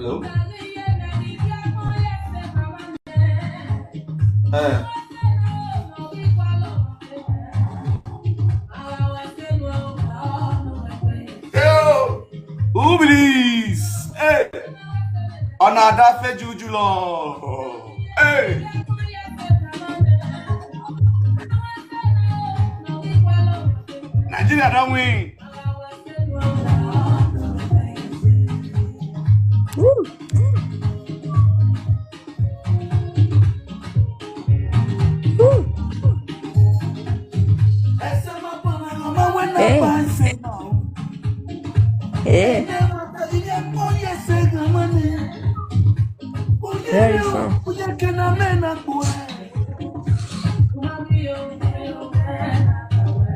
Hello? Yo! Who please? Hey! Another fe juju lo. Hey! Nigeria don't win. Woo. Hey. Very fun.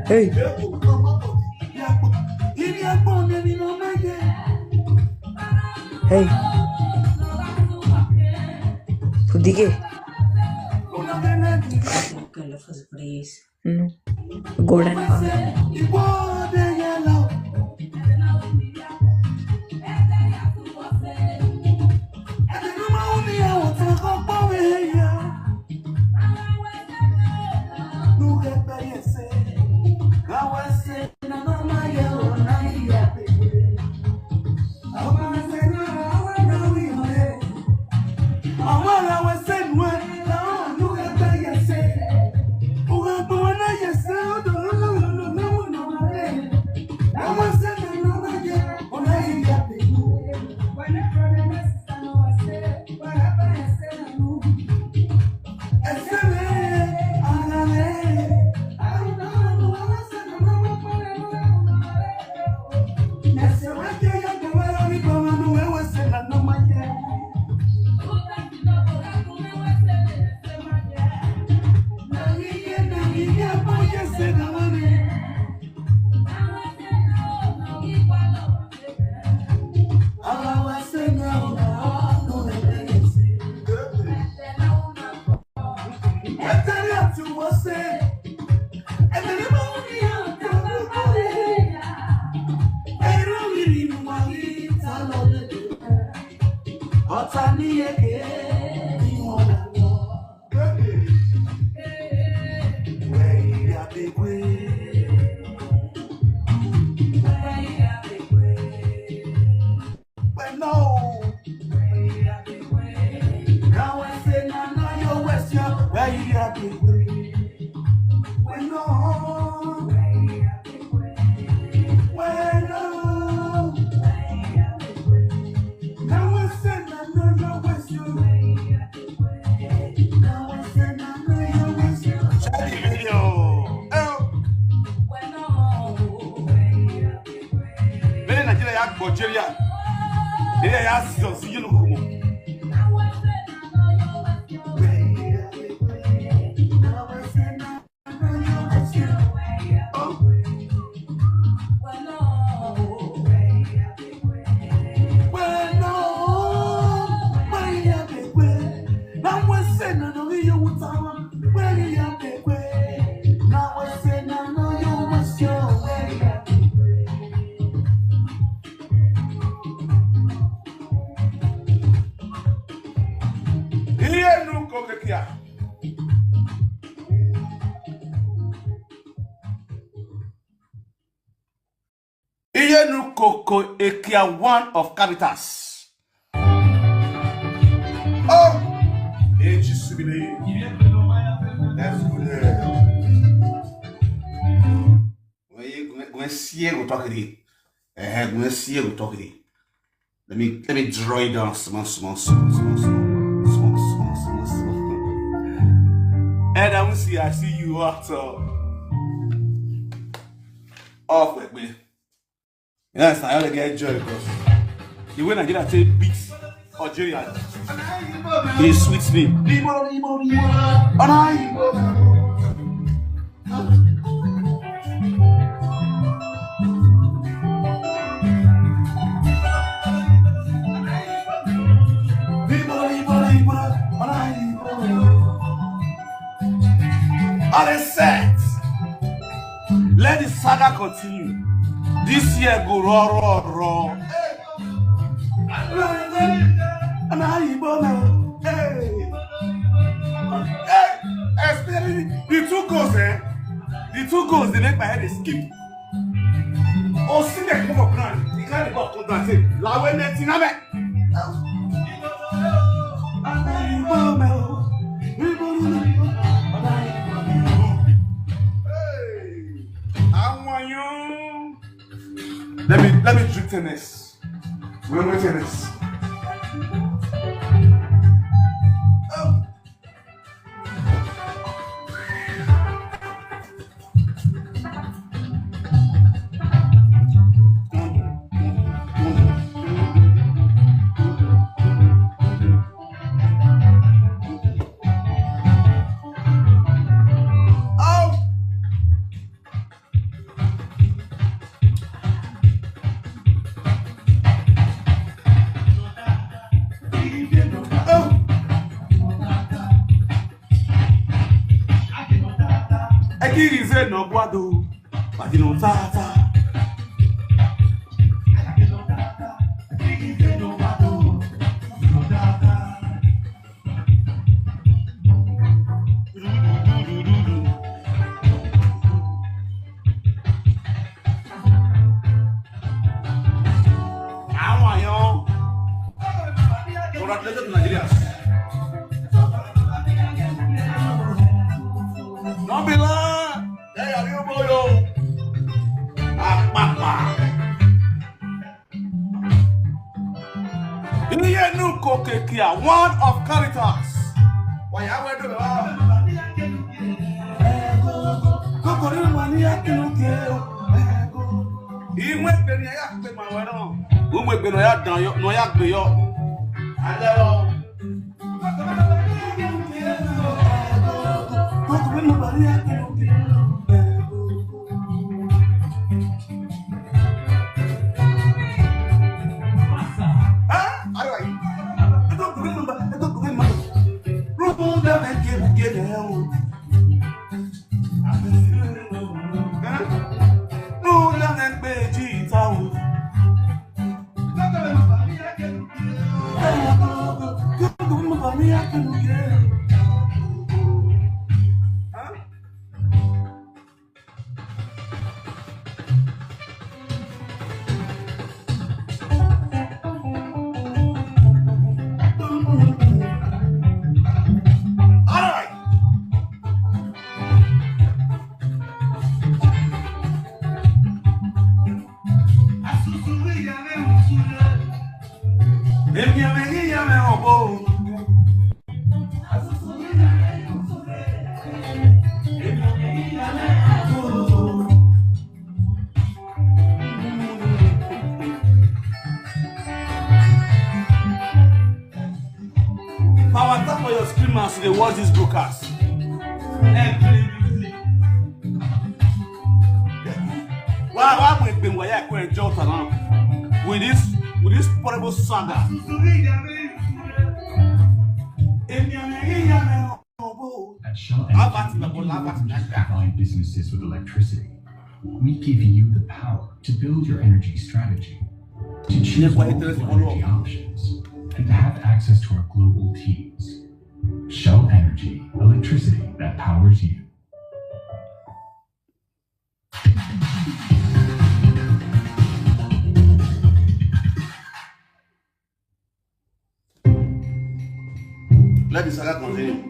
Hey. Hey. Pudige. No. Golden. Iye-eki, one of capitals. Oh! That's good. Let me draw it down small. And I see you after off with me. Yes, I only get joy because the way Nigeria take beats Algeria, it sweets me. All is set. Let the saga continue. This year go raw. And Ajebor, hey. Hey, especially the two goals, the two goals, they make my head skip. Oh, see that move up ground. You can't go up and say, La Wene Tinabe. Let me drink tennis. When we tennis. Ese no guado, but you know tata. Congratulations to Nigeria. No be lie. Hey, are you boyo? Iye-eki, one of Caritas. Why I went to the he went to the my wedding. Who went to no yak be yo. Power tap for your screen as they watch this broadcast. Why we've been with this portable saga. At Shaw Energy, provide businesses with electricity. We give you the power to build your energy strategy, to choose multiple energy options, and to have access to our global teams. Shell Energy, electricity that powers you. Let the saga continue.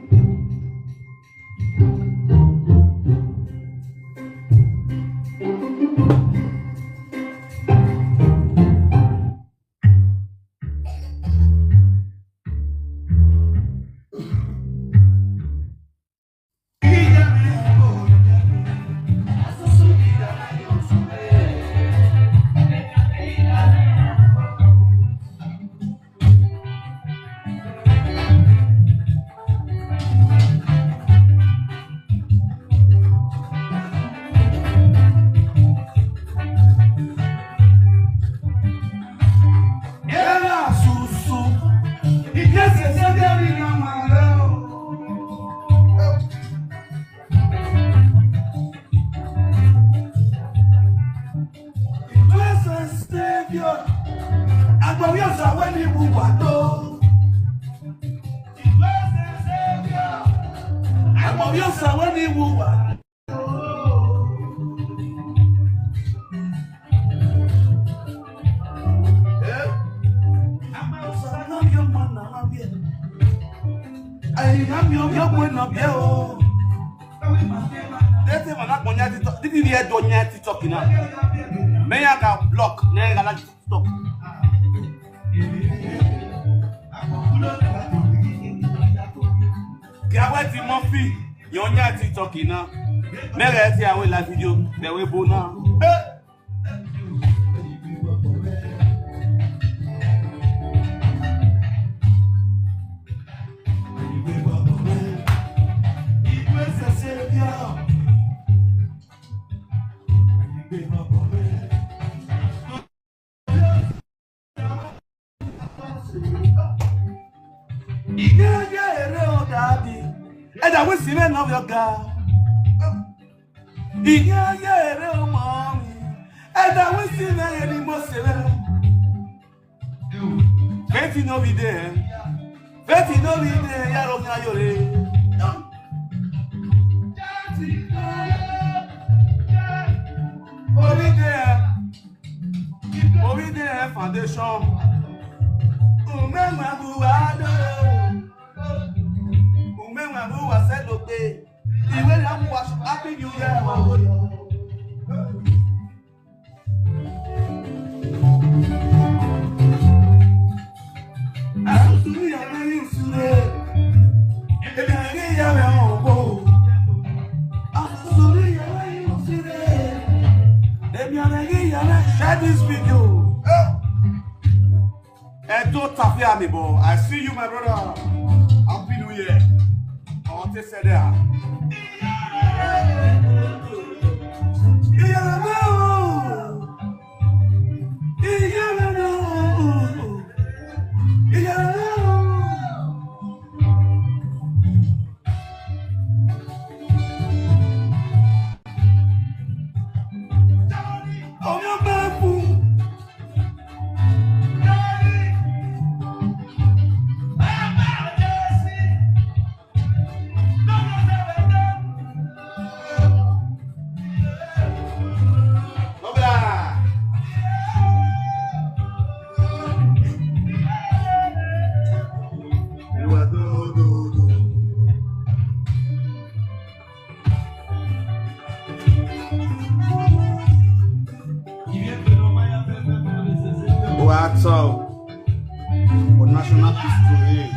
Obiosa when he woo. I am your point of view. Let's say, I'm not going to talk. Did you hear Donya talking now? May I can block? May I like to stop? Gawati Murphy, you're not talking now. May I see our live video? The way now. And I will see men of your God. Yeah, mommy. And I will see men anymore. Betty no be there. Betty no be there. Yaronga yore. Over there, foundation. Umenwan who was said okay. He will have watched Happy New Year. Share this video. And don't tap me, boy. I see you, my brother. Happy New Year. I want to say that. What's up? For national history.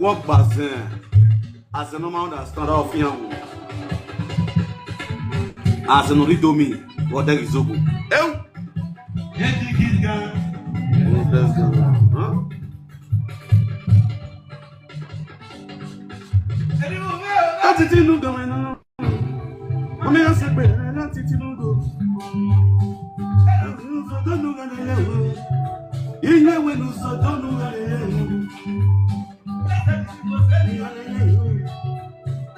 Work bazin as a normal that start off young as an oridomi what there is open.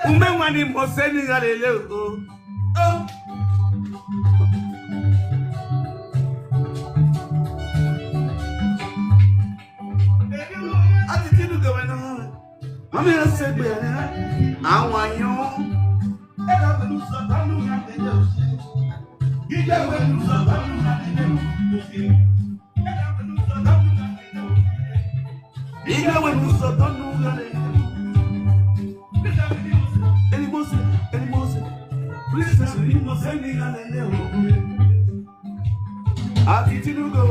Umenwan ni moseni galele o. Ati tinu gawena. Mami asegbe àwọn yan. Ega pẹ̀lú sọ̀tánù ya tẹ̀lé òṣè. Gígé pẹ̀lú sọ̀tánù ya tẹ̀lé òṣè. Ega pẹ̀lú sọ̀tánù ya tẹ̀lé òṣè. Gígé pẹ̀lú sọ̀tánù ya tẹ̀lé òṣè. Elimose. Princess Elimose ni ya tẹ̀lé òṣè. Àti Tinubu.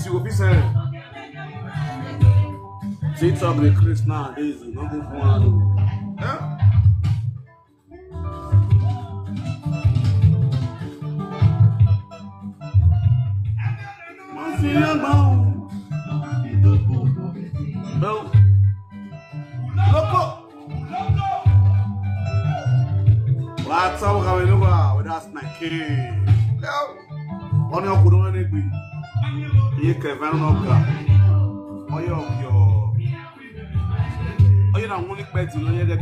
You will be saying TikTok the Chris nowadays, you don't go for one. Loco. What's up, with that's my kid. On your good one, you can run up. Oh, you're not only better to know that.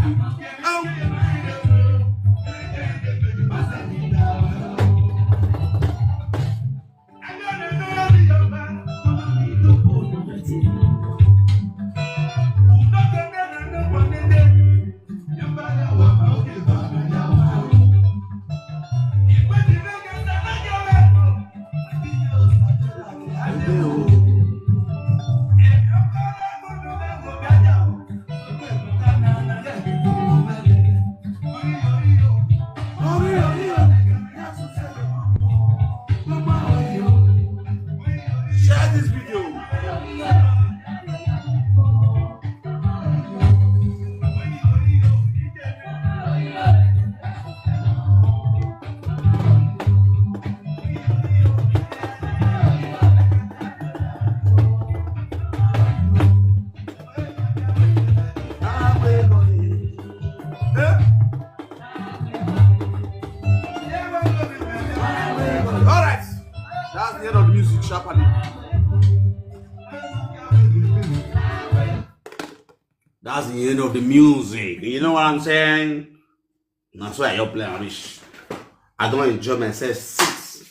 That's the end of the music. You know what I'm saying? That's why you're playing rich. I don't enjoy myself 6.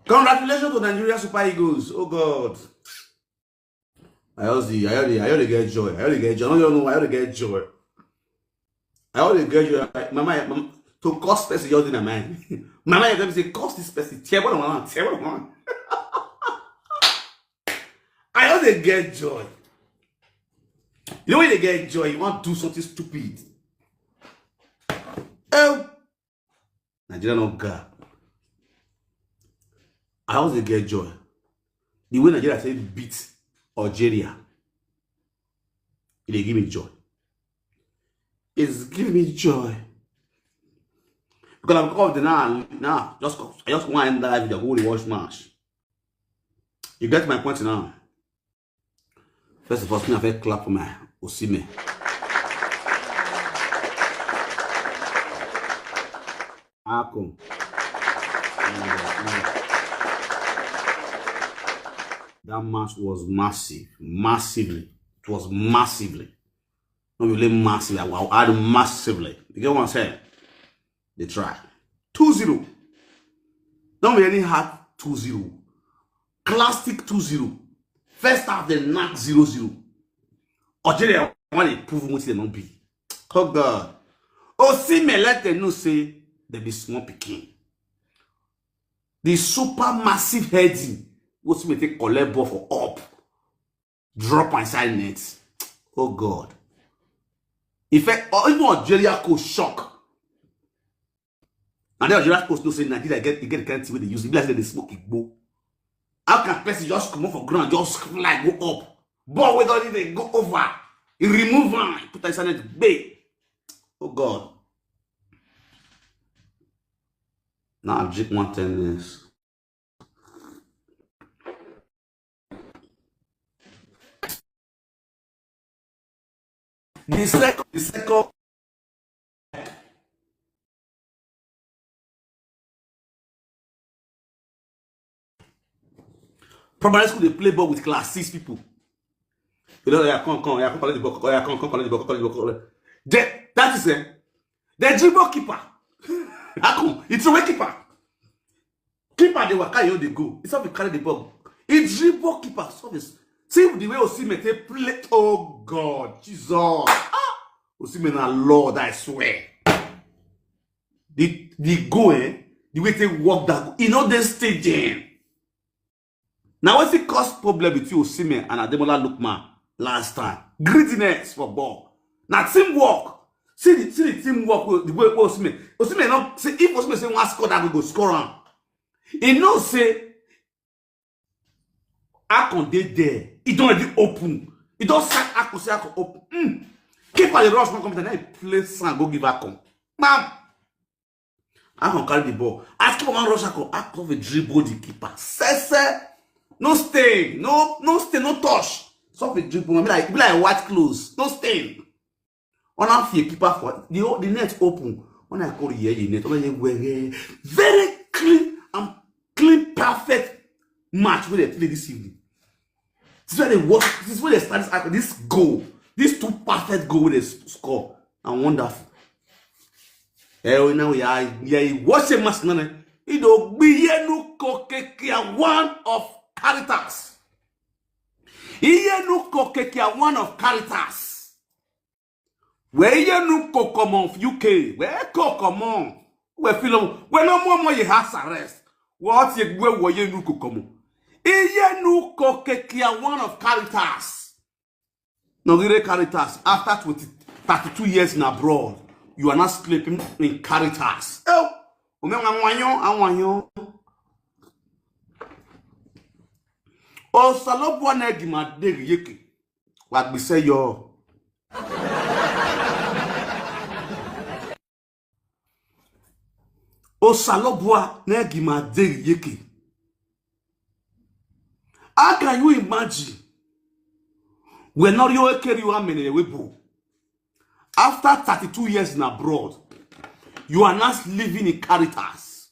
Congratulations to Nigeria Super Eagles. Oh God. I already get joy. I already get joy. I don't know why I already get joy. I already get joy. Mama, to cost person you're in my mind. Mama, you're going to say, cost this person. Terrible one. I already get joy. You know when they get joy, you want to do something stupid. Oh, Nigeria no God. I always get joy. The way Nigeria say beat Algeria, it give me joy. It's giving me joy. Because I'm called now, I just want to end that video, go to watch match. You get my point now. First of all, I have clap for my Osime. Come. That match was massively. It was massively. Not really massively. I'll add massively. You get what I'm saying? They try. 2-0. Don't be any hard 2-0. Classic 2-0. First half, they knock 0-0. Algeria want to prove what they don't be. Oh God. Osime let them know say they be small picking. The super massive heading. Osime take collect ball for up. Drop inside net. Oh God. In fact, even Algeria coach shock. And then Algeria coach no say Nigeria get the kind of thing they use. It be like they smoke it go. How can person just come off for ground, just fly, go up? Ball we don't even go over. He remove one, put inside net, bait. Oh God. Now I've just 110 this. The second primary school, they play ball with class 6 people. You know, come collect the ball, come collect the ball. That is the dribble keeper. It's a way keeper. Keeper, they were carry, they go. It's not to carry the ball. It's dribble keeper service. See the way Osimhen they play. Oh God, Jesus. Osimhen a Lord, I swear. The go, the way they walk that, you know, they staging. Now, what's the cause problem between Osimhen and Ademola Lookman last time? Greediness for ball. Now, teamwork. See the teamwork, the way Osimhen not say, if Osimhen say one score, that we go score on. He knows say, Akon dey there. He don't already open. He don't say Akon say Akon open. Keeper the rush one come then he play sand go give Akon. Bam. Akon carry the ball. As keeper one rush Akon will dribble the keeper. Say. No stain, no stain, no touch. So if dribble, be like white clothes, no stain. On a keeper for the net open. When I call the net, very clean and perfect match where they play this evening. This is where they work. This is where they start this goal. These two perfect goals they score. And wonderful. Now we are watching match now. It'll be one of Caritas. Iye-eki one of Caritas. Where iye-eki come of UK? Where come on? Where film? Where no more you has arrest? What you where iye-eki come? Iye-eki one of Caritas. No, the Caritas. After 32 years in abroad, you are not sleeping in Caritas. Oh, Umenwan. Osalobo negi ma iye-eki. What we say yo. Osalobo negi ma iye-eki. How can you imagine when not you carry you many after 32 years in abroad, you are not living in Caritas.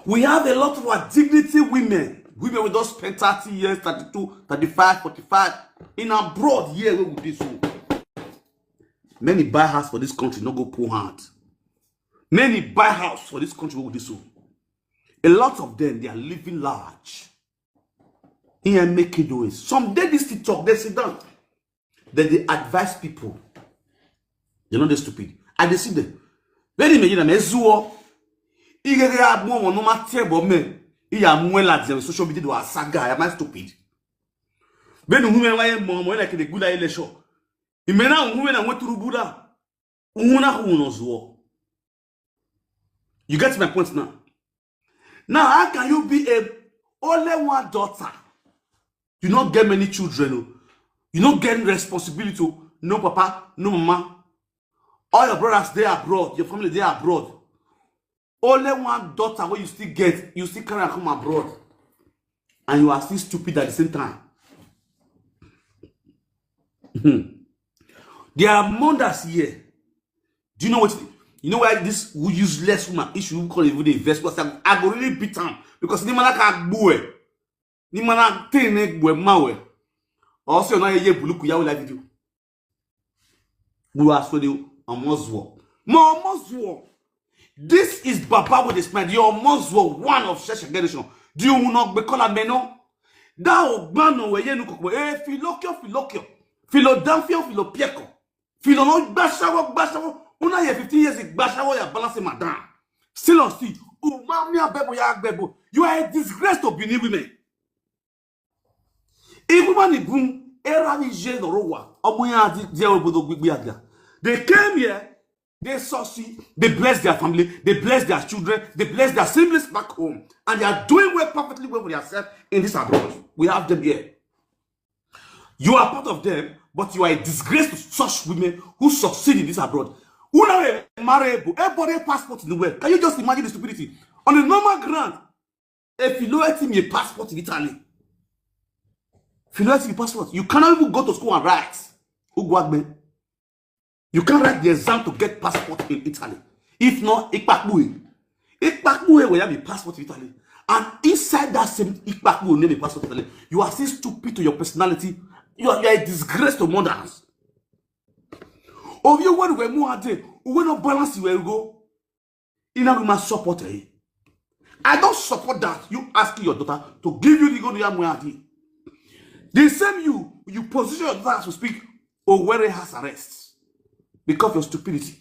We have a lot of our dignity women. Women will just spend 30 years, 32, 35, 45 in abroad. Yeah, we will do so. Many buy house for this country, not go poor hand. Many buy house for this country, we will do so. A lot of them, they are living large. Here make it do it. Some day this talk, they sit down. Then they advise people. They're not they stupid. And they see them. When you imagine them, Ezuo, Igere more no matter men. Iya mwela di social media do asaga. Am I stupid? When women why mom when like the good election. Imena women na went to Buddha. You get my point now. Now how can you be a only one daughter? You not get many children. You not get responsibility. No papa, no mama. All your brothers they abroad. Your family they abroad. Only one daughter where you still get, you still carry and come abroad. And you are still stupid at the same time. There are mothers here. Do you know what? You know why this useless woman, if you call it the invest, I go really beat him. Because ni mana ka gbuwe. Ni mana tene gbuwe mawe. Also, na ye buluku ya wala video. We are so the amozwo. More amozwo. This is Baba with the smile. Your Muslim one of such a generation. Do you not be called a meno? That ogbano we yenu kokwe. Philokyo. Philodelphia, Philopieko. Philo bashawo. Una ye 15 years bashawo ya balance madam. Still on street. You are a disgrace to Benin women. If woman is boom, they came here. They succeed, they bless their family, they bless their children, they bless their siblings back home, and they are doing well, perfectly well for themselves in this abroad. We have them here. You are part of them, but you are a disgrace to such women who succeed in this abroad. Who now marriable, everybody passport in the world. Can you just imagine the stupidity? On a normal ground, if you let him a passport in Italy, if you let him a passport, you cannot even go to school and write. Ugwagbe. You can't write the exam to get passport in Italy. If not, Ikpakbue. Ikpakbue will have a passport in Italy. And inside that same Ikpakbue will name a passport in Italy. You are still stupid to your personality. You are a disgrace to mothers. Of you when we more day, we not balance where you go. In a woman support her. I don't support that. You asking your daughter to give you the go to Yamuadi. The same you position your daughter to speak or where it has arrests because of your stupidity,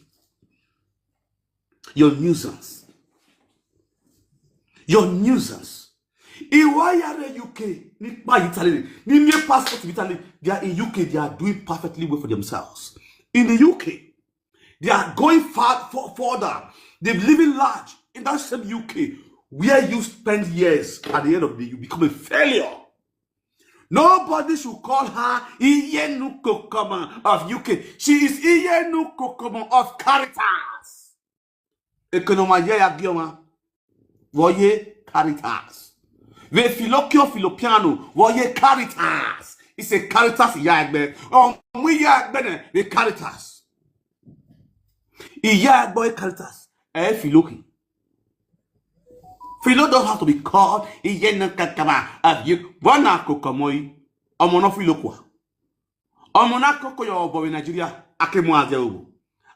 your nuisance. Why are the UK? Italy, ni passport in Italy. They are in UK. They are doing perfectly well for themselves. In the UK, they are going further. They're living large in that same UK where you spend years. At the end of the day, you become a failure. Nobody should call her iye-eki of UK. She is iye-eki of Caritas. Economia gioma. Voye Caritas. Ve filopiano. Voye Caritas. It's a Caritas yagbe. We yagbe the Caritas. Iyagbe Caritas. Filoki. Philo don't have to be called iye-eki of you. Wana kokomoi. Omono filokwa. Omona koko yo boy Nigeria. Akemu azeobo.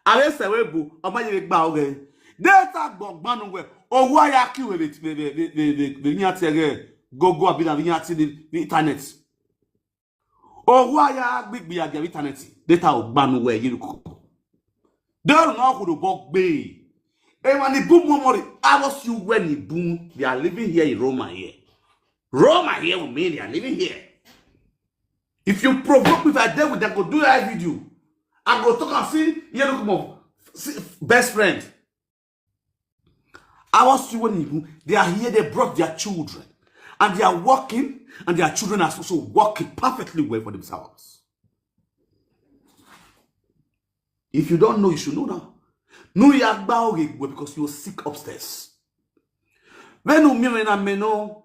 Arese webu. Omaye gba oge. Data gbogbanu we. Owo ayaki we the nyatege. Gogo abina nyati the internet. Owo aya gbigbi age internet. Data ogbanu we yiruko. Don't know who the bog be. And when the boom memory, I was you when the boom, they are living here in Roma here. Roma here with me, they are living here. If you provoke me, if I dare with them, go do that video. I go talk and see, you know, best friend. I was you when the boom, they are here, they brought their children. And they are working, and their children are also working perfectly well for themselves. If you don't know, you should know now. No yagba because you were sick upstairs. When you me na meno,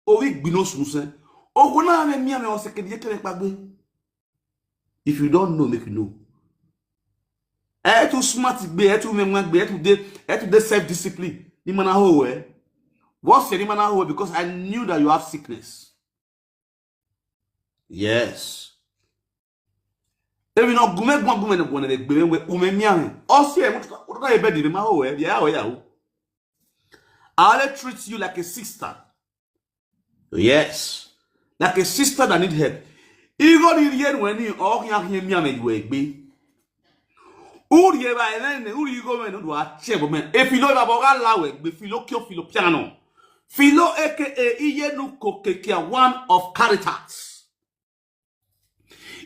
owi gbino sunse. O wona me me o sekedi kele pagbe. If you don't know, make you know. Too smart gbe, too me gbe, too self-discipline. Ni mana ho we. What's your mana ho? Because I knew that you have sickness. Yes. Even no gume no gone de gbe we umemian. Also e what e be di ma ho we ya o. I'll treat you like a sister. Yes. Like a sister that need help. Even the yen when you all yan mian e we gbe. Uri ba elene, uri go men do a chebo men. E filo ba boga lawe gbe filo piano. Filo aka iye-eki one of Caritas.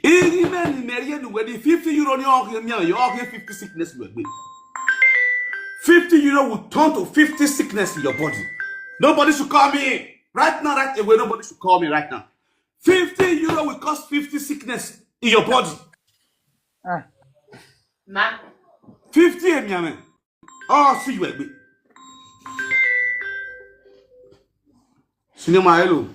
Even in the 50 euro, you all get 50 sickness. 50 euro will turn to 50 sickness in your body. Nobody should call me right now, right away. Nobody should call me right now. 50 euro will cause 50 sickness in your body. 50 emiame. Oh, see you again. Cinema hello.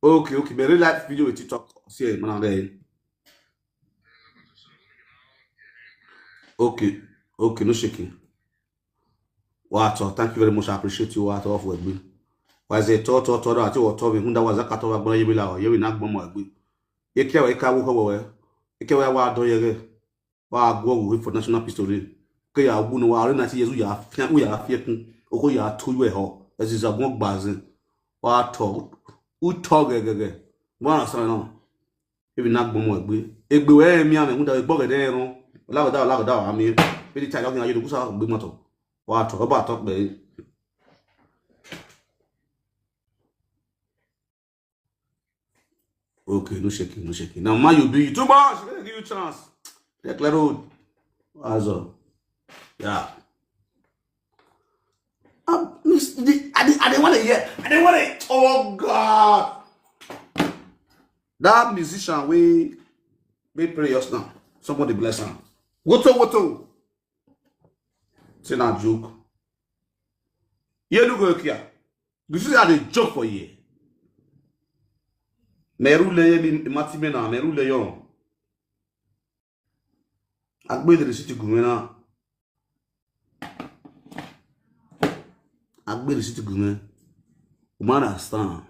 Okay, but real life video with TikTok. See, man, there. Okay, no shaking. Water, thank you very much. I appreciate you. Water off with me. Why is it talk at you or Hunda was a cat of a boy? You will not go more. You care a car away. You care where do you go for national history? Kaya wouldn't worry that we are fearing or you are 2 years old. As is a walk bazin. Water. Who talk again? One son, no. If you not go more, if we were me, I would have buggered there. Lag, I mean, very tired of you to go out, big motto. What talk about talk, baby? Okay, no shaking. Now, man, you be too much. Give you a chance. Take the road. Also, yeah. I didn't want to hear. I didn't want it. Oh God! That musician we pray us now. Somebody bless him. Woto. It's not a joke. You look here. This is a joke for you. Meru leye mi matime na meru leyo. Agbe de siti gumena. Agbe de siti gumen. Umana stand.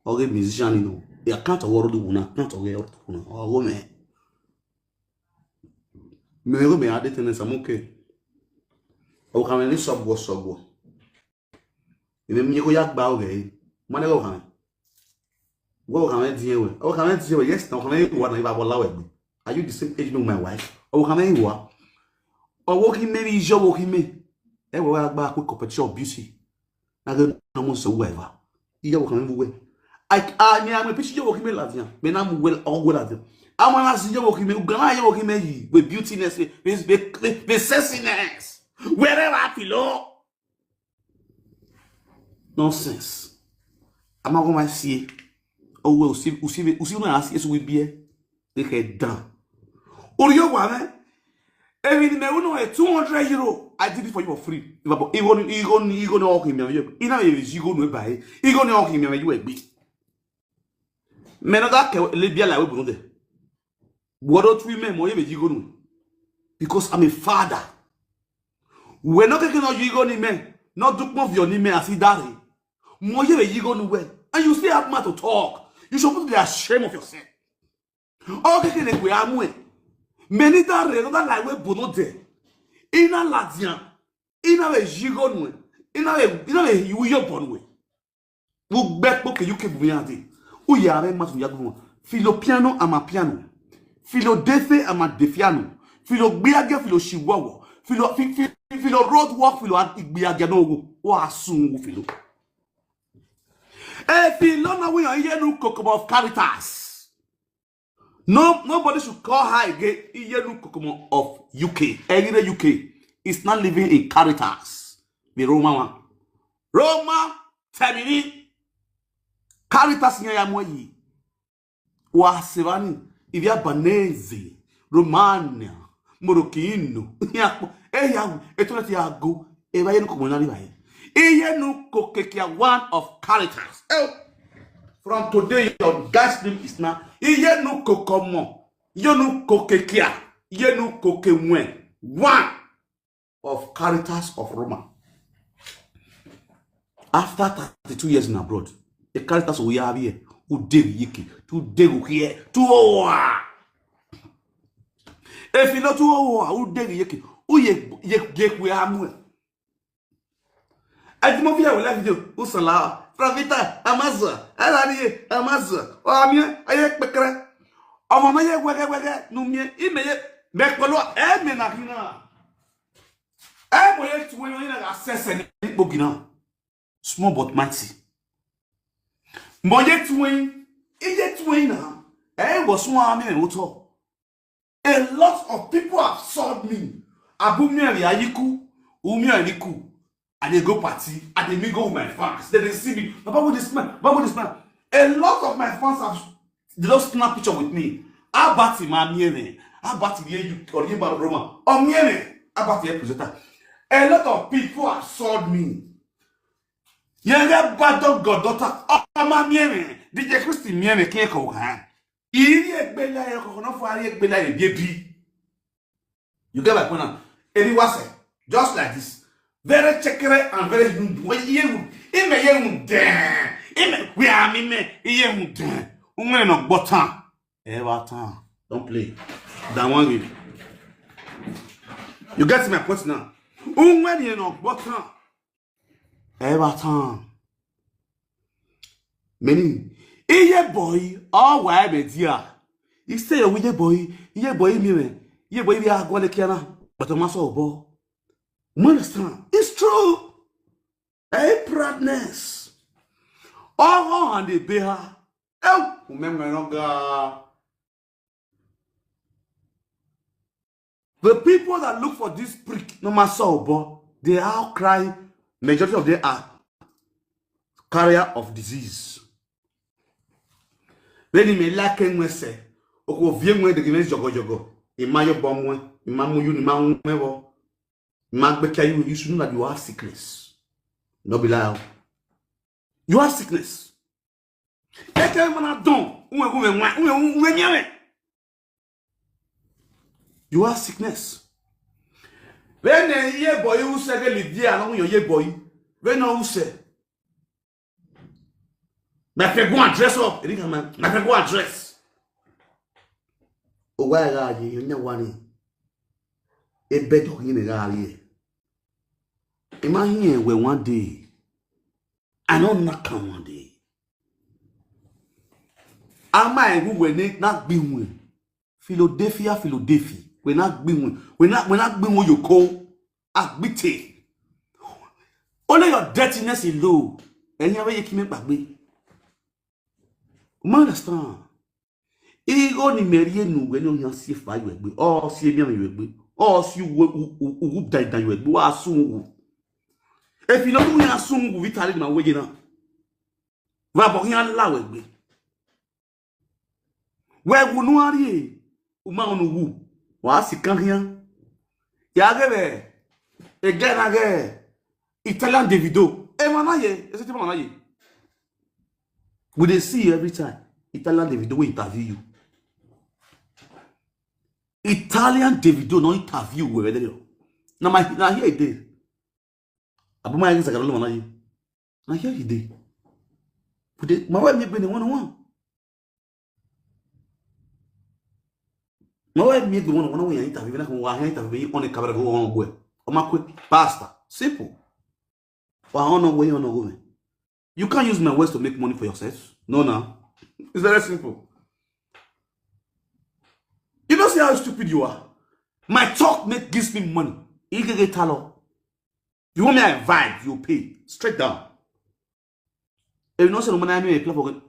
Oge musician you know. Ya can't award the una can't award una. Oh me. Me ade tene samuke. O kameni sobgo. Ime mnyeko yak ba oge. Mane go kamen. Go kamen diyewe. O kamen diyewe yes na kamen wa na iba bola we. Are you the same age with my wife? O kamen wa. O wo ki me bi jo wo ki me. E wo ya gba quick competition beauty. Na go na mo so whatever. Iya wo kamen wo. I me am pitch yo me lavia. Me na mu well all well. I want to see you working me. Ugana you working me with beautiness, with sexiness. Wherever I feel, nonsense. I'm not going to see. Oh well, see when I see so we be. They get done. Or you want every me we know €200. I did it for you for free. Even walk him. You know you go no buy. You go walk him. You a bit. Me no that le bia la we buno de. What do we mean? Because I'm a father. We're not taking on you go ni me. Not do more of your name as he does. More you go nowhere. And you still have mouth to talk. You should be ashamed of yourself. Okay, can we am we? Many that like we bono de. Ina ladian. Ina we jigo no. Ina we you your born we. Vous bet que you keep me ante. Ou ya re mas yago. Filo piano ama piano. Filo defe ama defiano. Filo gbiage filo shiwawo. Filo road walk filo gbiage no o asun filo. Filo na we yenu kokomo of Caritas. Nobody should call her again yenu kokomo of UK. Any UK is not living in Caritas. The Roma Termini Caritas nya moyi. Wa sevani Ivia Banese, Romania, Morocchino, etoleti ago, eva yenu komunali bae. Yenu kokekia one of Caritas. From today, your guy's name is now yenu kokomo, yenu kokekia, yenu kokemwe, one of Caritas of Roma. After 32 years in abroad, the Caritas we have here. Ou iye-eki, tu here, tu owa. If you know tu owa, ou iye-eki, ou ye amwe. Adimo via la vidéo, ou sala, Pravita, Amazon, Alani, Amazon, o amien, ayek pekre. O mama ye wege, nou mien, imeye, mekolo, menakina. Moye tuwe yon yon access en bogina. Small but mighty. Moye twin, iye twin now. Was one man auto. A lot of people have sold me. Abumi Yayiku, Umi and they go party, and they may go with my fans. They see me. About this man. A lot of my fans have they don't snap picture with me. Abati mamiene. Abati ye or ye Roma. Omiene. Abati ye presenter. A lot of people have sold me. Yenge badon Goddaughter Ese. DJ Christy miene keko ha. Iye-eki ya kokono fo iye-eki ya baby. You get my point now? Eddie was just like this. Very checkere and very we are me no button. Ever time. Don't play. That one with. You get my point now? No button. Ever time. Many iye boy all why be dia. You say with iye boy me. Iye boy be agwale kiana. But maso obo. You understand? It's true. Hey, proudness. Oh, and the bear. Oh, the people that look for this prick, no matter so, they all cry. Majority of them are carrier of disease. When you like and say, "Oko vie mwe de gime jogo. Imayo bomwe, imamu yu ni mwewo." You should know that you have sickness. No be lie. You have sickness. Everyone are done. You have sickness. When ye boy who say Lydia along your ye boy, when no say. My friend go and dress up. My friend go and dress. Oh, why are you in one? A bed of in a rally. Imagine where one day I don't not come one day. Am I who will not be one? Philadelphia. We're not being what you call admitted. Only your dirtiness is low. And you have to back me. You understand? Ego ni merie nu when you see fire we or see me we or see who died than you we asun. If you don't know asun we tell my way now. Va bo yan la we. Where we no ari uma onu wu. Wa si kan rien. Ya gebe e gena ge Italian Davido. E manaye, e se ti manaye. We dey see you every time. Italian Davido will interview you. Italian Davido no interview we there. Na here it dey. Abu ma yin sakalo manaye. Na here it dey. But my wife me be the one. My wife me be one when interview na ko wa interview on the camera go on go. O ma quick pasta. Simple. Wa on no way on no go. You can't use my words to make money for yourself. No. It's very simple. You don't see how stupid you are. My talk gives me money. You can get talent. You want me to vibe, you pay. Straight down. If you know say no money I play for.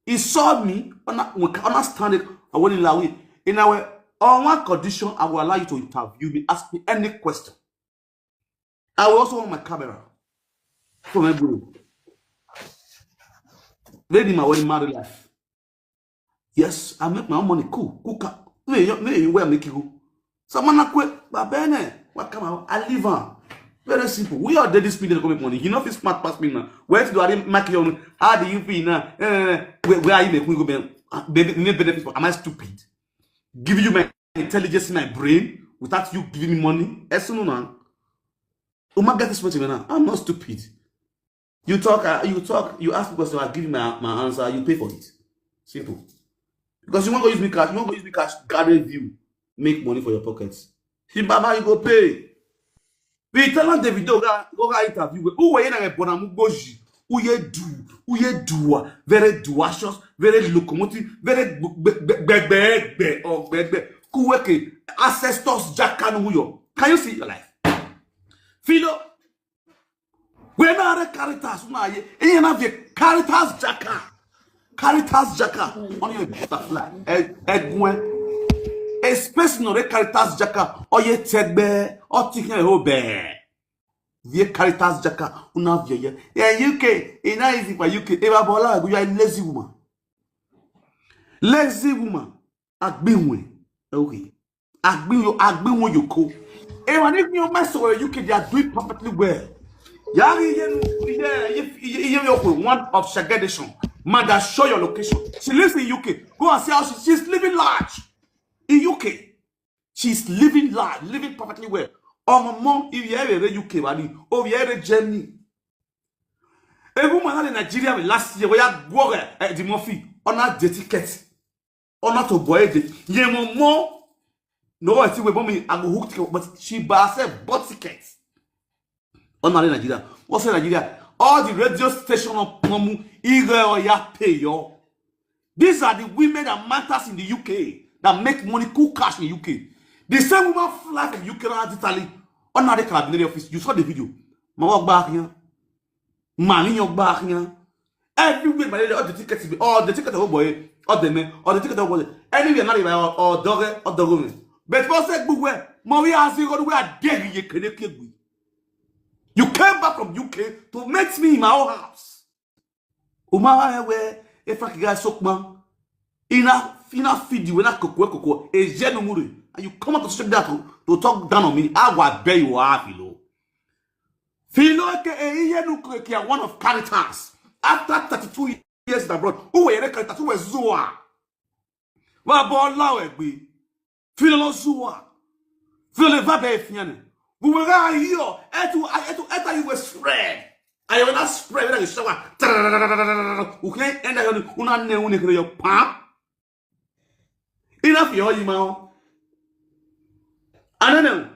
He saw me, we can understand it. I won't allow it. In our on one condition, I will allow you to interview me, ask me any question. I will also want my camera for my bro. Ready my wedding married life. Yes, I make my own money. Cool. Me where make you. Someone quit, but bene. What come out? I live on. Very simple. We are dead this million to make money. You know if it's smart past me now. Where do I make your own? How do you feel now? Where are you making go benefits? Am I stupid? Give you my intelligence in my brain without you giving me money? No. Oh get this much now. I'm not stupid. You talk, you ask because I give you my answer, you pay for it. Simple. Because you want to use me cash, carry view, make money for your pockets. Baba, you go pay. We tell them Davido go interview. Who were in a bonamu goji? Who ye do, very duacious, very locomotive, very beg, who work ancestors Jackanu. Can you see your life? Philo. We're not a Caritas, you have a Caritas Jacka on your butterfly. A space no Caritas Jacka or ye tegbe or ticket obe. The Caritas Jacka, una vieille. Yeah, UK, in easy for UK, Eva Bola, you are a lazy woman. Lazy woman. Agbinwe. Okay. Agbinwe you go. And if you mess with UK, they are doing perfectly well. One of Shagadation. Mother, show your location. She lives in UK. Go and see how she's living large. In UK. She's living large, living perfectly well. Oh, my mom, if you have a UK, or you have a Germany. A woman in Nigeria last year, we had water at the Murphy on our ticket. On not to boy it. Yeah, more. No, I see we me. I go hook, but she bought tickets. On Nigeria. What's in Nigeria? All the radio station of Pomu, Eagle or ya pay yo. These are the women that matters in the UK that make money, cool cash in the UK. The same woman fly from UK to Italy. On the carabinieri office. You saw the video. My walk back here. Man in your back here. Everywhere, all the tickets, all the tickets of boy, all the men, all the tickets of boy. Anywhere, not even or dog or the woman. But for say book Maria has to where dare you. You came back from UK to meet me in my own house. Umara where if I guy sokman ina feed you when I cook a genuine and you come up to that to talk down on me. I will bear you are Philo one of Caritas after 32 years abroad. Who were Caritas? Who were Zoa? Baba lawe gbe. Filo lo zuwa. Filo le vabe fiane. We were here. Etu you were spread. I will not spread when you shower. You can't end up una ne uni kre pa. Enough your email. I don't know.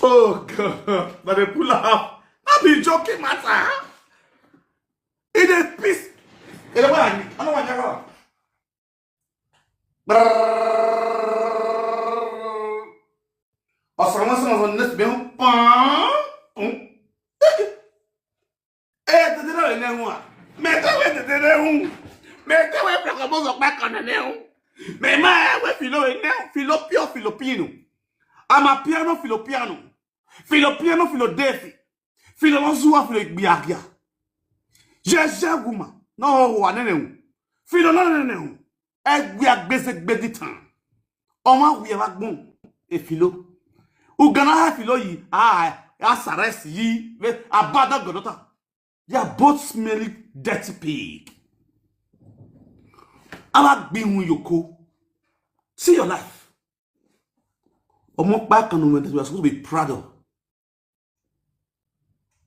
Oh God, but they pull up. I be joking, matter. It is peace. It is one. I don't want to go. Or someone on this bill. The dinner in there. Make away the dinner. Make away from the most of back on the nail. May my way filo in there. Filopio Filipino. I'm a piano Filopiano. Filopiano Filodefi. Filozua Filobiagia. Jeja woman. No one. Filonano. We are basic beditan. Oma we have bon. A filo. Ugana have filo yi. Asares yi. Abada Goddaughter. They are both smelling dirty pig. I'm being with Yoko. See your life. Omok back on that we are supposed to be proud of.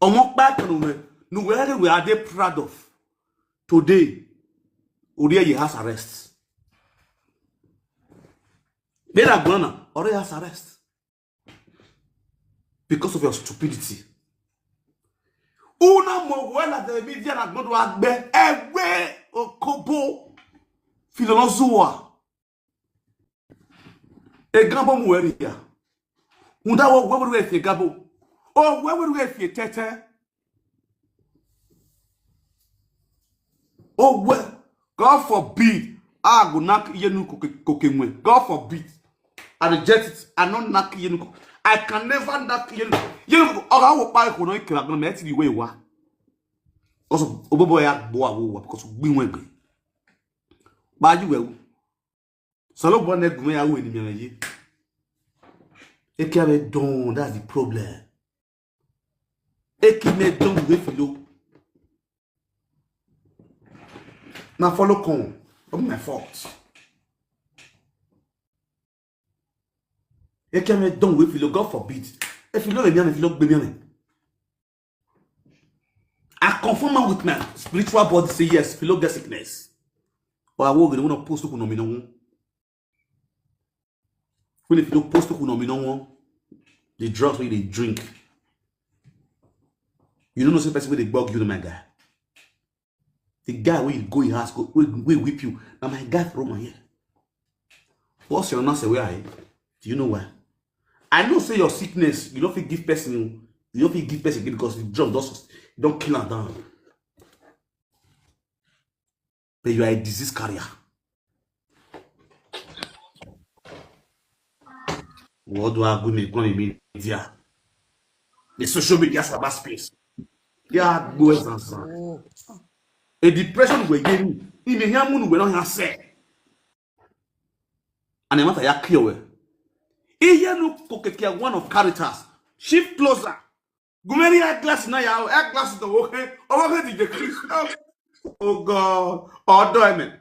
Omok back on where we are they proud of. Today, Udia ye has arrest. They are gonna already has arrest. Because of your stupidity. Una mo wela de media na gbodo agbe ewe okobo filolozuwa e gabo mo weri ya unda wo wewe efi gabo o wewe efi tete oh well, God forbid I go knock yenu kokenwe. God forbid I reject it. I not knock yenu. I can never knock yenu. Yenu I will buy ko no ikira gonna met the way wa. Also obobo ya boa wo because we went. Ba you we. Solo bo na gume ya wo ni mi ye. Eki ave don, that's the problem. Eki me don we filo. Now follow con. Not my fault. Eki me don we filo, God forbid. If you know me, if you look baby, I confirm with my spiritual body say yes, if you look the sickness. Or I will want to post to kunomino. When if you don't post to kunomino, the drugs where they drink. You don't know some person where they bug you, my guy. The guy where you go, he has go, we whip you. Now my guy from my head. What's your nurse where I? Do you know why? I know say your sickness, you don't feel give person, you don't feel give person because the drug don't kill her down. But you are a disease carrier. What do I go make media? The social media is about space. Yeah, boys and sons. A depression we getting, in the young we don't have say. And the matter ya clear. Here look kokekia one of characters. Shift closer. Gumeri eyeglass na ya eyeglass the okay. Over the decrease. Oh God. Oh diamond.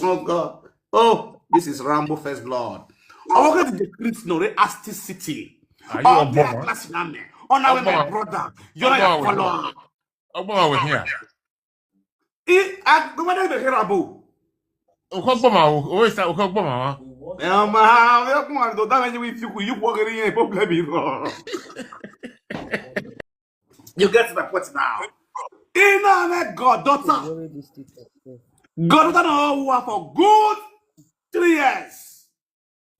Oh God. Oh, this is Rambo First Blood. Over the decrease no elasticity. Are you a bomber? Glass na me. Oh now my brother. You're not a follower. I'm over here. I go to the Herabo. Okoboma, always that Okoboma. You get to the point now. In a Goddaughter. Goddaughter no for good 3 years.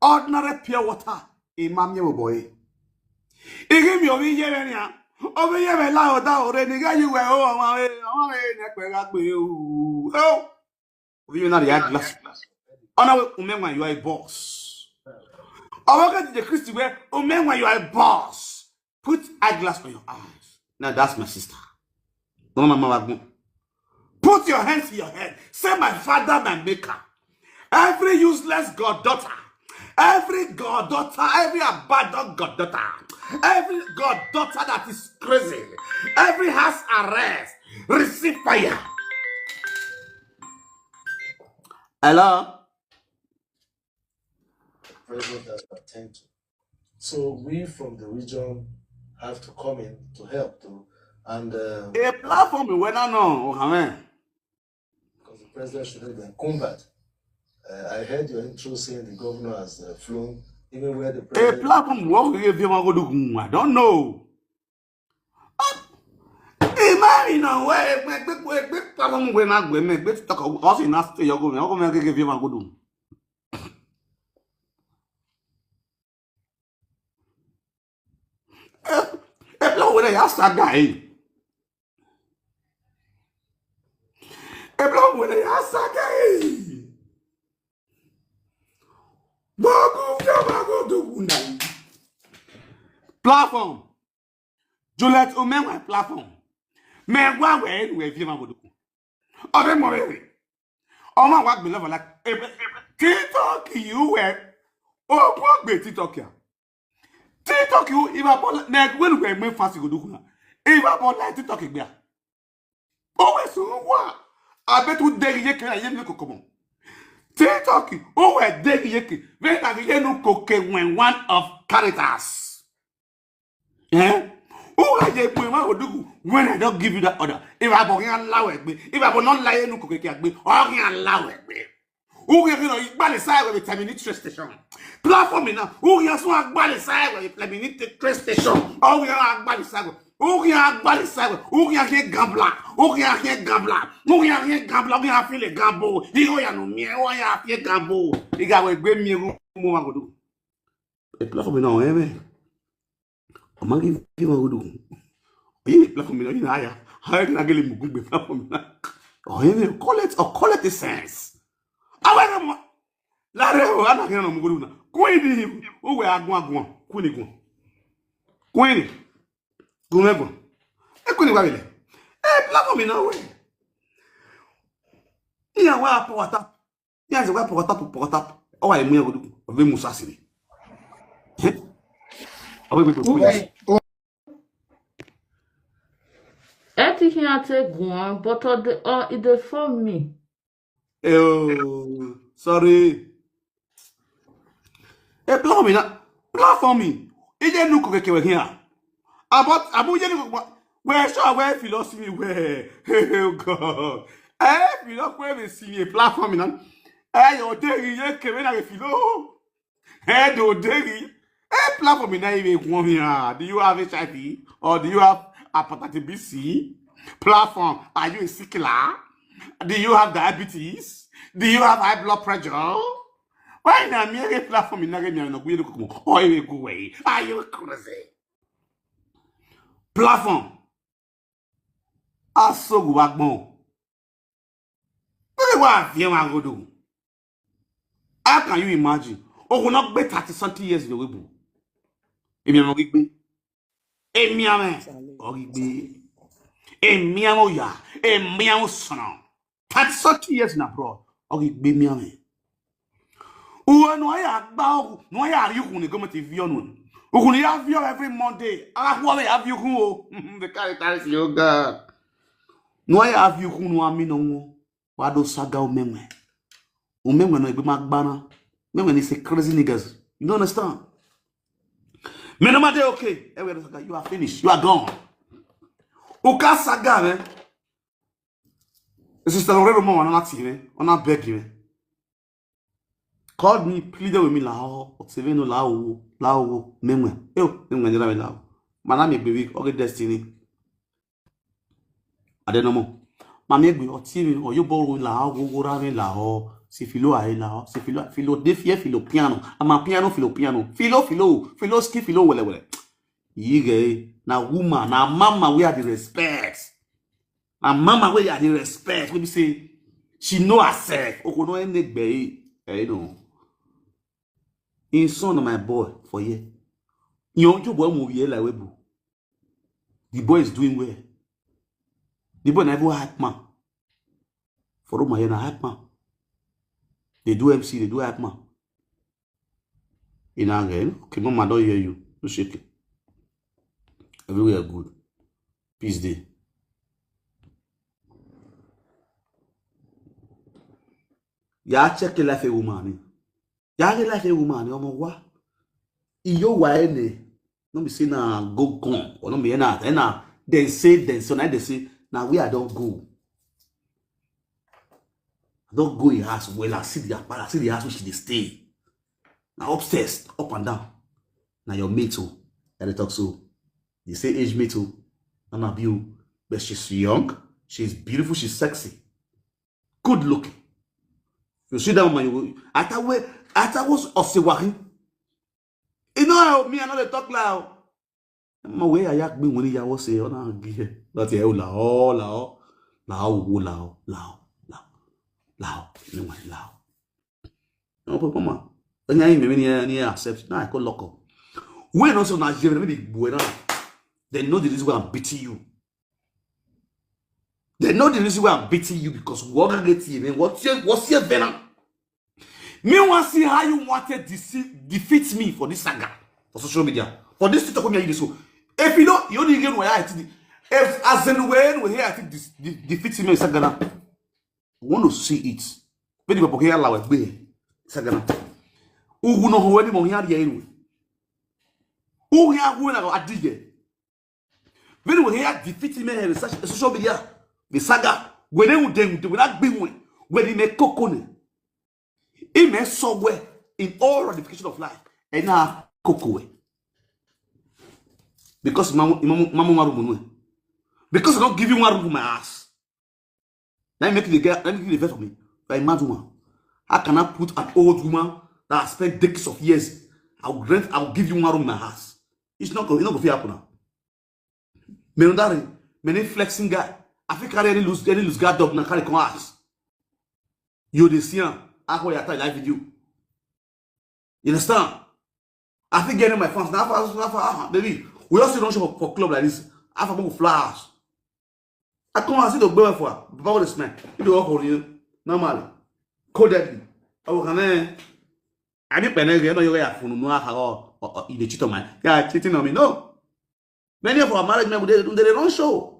Ordinary pure water. Imam you boy. Give me over here. Over here, la oda already got you. Oh, you not the glass. Oh, Umenwan, you are a boss. Oh, look at the Christian way. Umenwan, you are a boss. Put eyeglass on your eyes. Now that's my sister. No, mama. Put your hands to your head. Say, my father, my maker. Every useless Goddaughter. Every Goddaughter, every abandoned Goddaughter, every Goddaughter that is crazy, every house arrest, receive fire. Hello? President has to attend to. So we from the region have to come in to help too. And A platform when I know, amen. because the president should have been combat. I heard your intro saying the governor has flown, even where the A president. platform what we give you I don't know. Imagine now where platform when I go make talk also in us to your government give you go do. A platform when I ask that guy. A platform when I ask that guy. Platform. Juliet Umenwan platform. Mais what we view my bodu. Ore mo we. O ma wa gbe level like TikTok you we. O po gbe TikTok ya. TikTok you if I na when we make fast go do kuna. If I like TikTok gbe ya. O we so wa. Abet u deriye ke aye mi kokomo. TikTok o we deriye ke. Ve ta ye no koke when one of characters. Eh? Who are you when I don't give you that order? If I don't allow it, if I will not lie in cookie, or allow it. Who you know, you body side with terminate train station. Platform now, who you so body side with terminate train station. Oh, we are body side. Who you are body side, who you are here gambler, who you are here gambler, who you are here gambler, we are feeling gamble. You know, me, who you are here gamble. You got a great meal. A platform now, eh? I'm give you a good. You platform in higher. How can I get him good platform? Oh, call it a sense. I want Lare, I'm not going to go. Queen, who we are going, Queen, go never. I couldn't go. A platform in our way. Yeah, well, power tap. Yes, well, power tap. Oh, I may go to Musassi. Everything I take one, but it deform me. Oh, sorry. A platform me. It didn't look like you were here. About you where shall where philosophy where? Oh God. If you don't where see a platform in your daily when I feel do daily. A platform in even one here. Do you have HIV or do you have hepatitis B? Platform, are you a sickler? Do you have diabetes? Do you have high blood pressure? Why not me a platform in Nagami no go come? Oh, you go away. Are you crazy? Platform. Aso go back more. What you want to do? How can you imagine? Oh, will not be 30-something years in the web. Emi am ogigbe. Emi am ogigbe. Emi am oya. Emi am sono. 30-something years in abroad. Ogigbe mi am. Uwe no ya gba no ya ri kun ni go te vi onu. Okun ya vi every Monday. Ala wo ya vi kun o. The characters you God. No ya vi kun no ami no wo. Wa do saga Umenwan. Umenwan no egbe magbana. Umenwan is a crazy niggas. You don't understand? Menomade okay. You are finished. You are gone. Uka saga man. Sister Lorero mo wana ti me. Ona beg me. Called me, pleaded with me lao, Otseveno lao, Umenwan. Yo, Umenwan jira me lao. Manami baby, okay destiny. Ade no mo. Mami egbe oti mi o yo boru lao, go ra me lao. Si filo ae lao, si filo defie filo piano. Ama piano filo. Filo ski filo wele. Yige na woman, na mama we are the respect. And mama we are the respect. We be say she know herself. Okono enegbe you know. In son of my boy for ye. You boy movie like webu. The boy is doing well. The boy never hype man. For my na hype man. They do MC, they do hype man. In again, okay, mama don't hear you. No shake it. Everywhere good. Peace day. Ya check life a woman. Ya life a woman, omo wa. Iyo wa ene. No be say na go gone. Or no be na then so now they say now where I don't go. I don't go in house. Well, I see the house which they stay. Now upstairs, up and down. Now your mate too. And they talk so. They say age mate too. And not you. But she's young, she's beautiful, she's sexy. Good looking. You see that woman, I thought was Osewari. You know me, I know they talk loud. My way I yak me when I was say, oh, no, that's a lao. No, Papa, and I may accept. Now I call local. When also Nigerian, they know the reason why I'm beating you. They know the reason why I'm beating you because what get you, man. What's your venom? Me want to see how you wanted to defeat me for this saga for social media. For this to come here, so if you don't, you only get where I think. If as in when we here, I think this defeat me in saga. Want to see it? When you go here, la we be saga. Who no ho any mo here there anyway? Who here who na go adige? When we here defeat me in social media. The saga, when they would not be when they make cocoa. It may somewhere in all ramifications of life. And now cocoa. Because because I don't give you one room for my ass. Let me make the best for me. By mad woman. How can I put an old woman that I spent decades of years? I'll give you one room in my ass. It's not going to happen now. Many flexing guy. I think I lose guard dog na carry come ass. You the see how you attach live video. You understand? I think getting my fans now baby. We also don't show for club like this. I have a flash. I come and see the boy for about this man. You do for you normally. Codedly. Oh can I need penny you know you have for no how you cheat on me. Yeah, cheating on me. No. Many of our married men they don't show.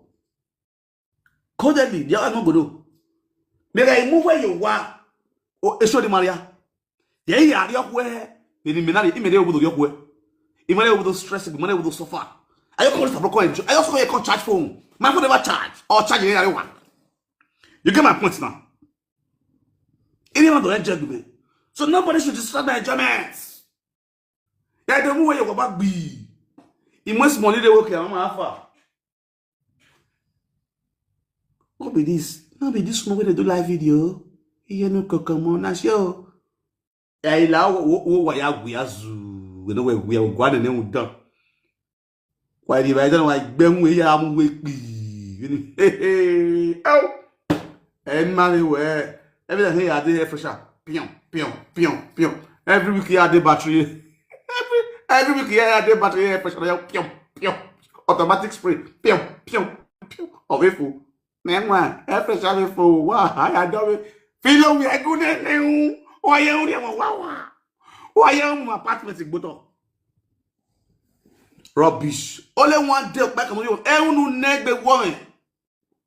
Codedly, they are not good. May I move where you are? Oh, it's the Maria. They are your way. The Minari immediately with your way. Immediately with stress, immediately with suffer. I call it Aproko. I also call charge phone. My phone never charge or charge anyone. You get my point now. Anyone don't enjoy me. So nobody should disturb my enjoyments. Yeah, the move where you go back be. In most money they work here, I'm alpha. What be this? No be this one where they do live video. You know, come on, na show. I allow what we are zoo. We know where we are going and then we done. Why do I don't know why Ben we am weak? Oh, and money where every day I did for sure. Pion. Every week I did battery. Every week I did battery for sure. Automatic spray. Pion. Away full. Man, every time for wow, I don't feel we are good at you. Why are you wow? Why am my apartment in Boto? Rubbish. Only one day back on you. Everyone who neg the woman.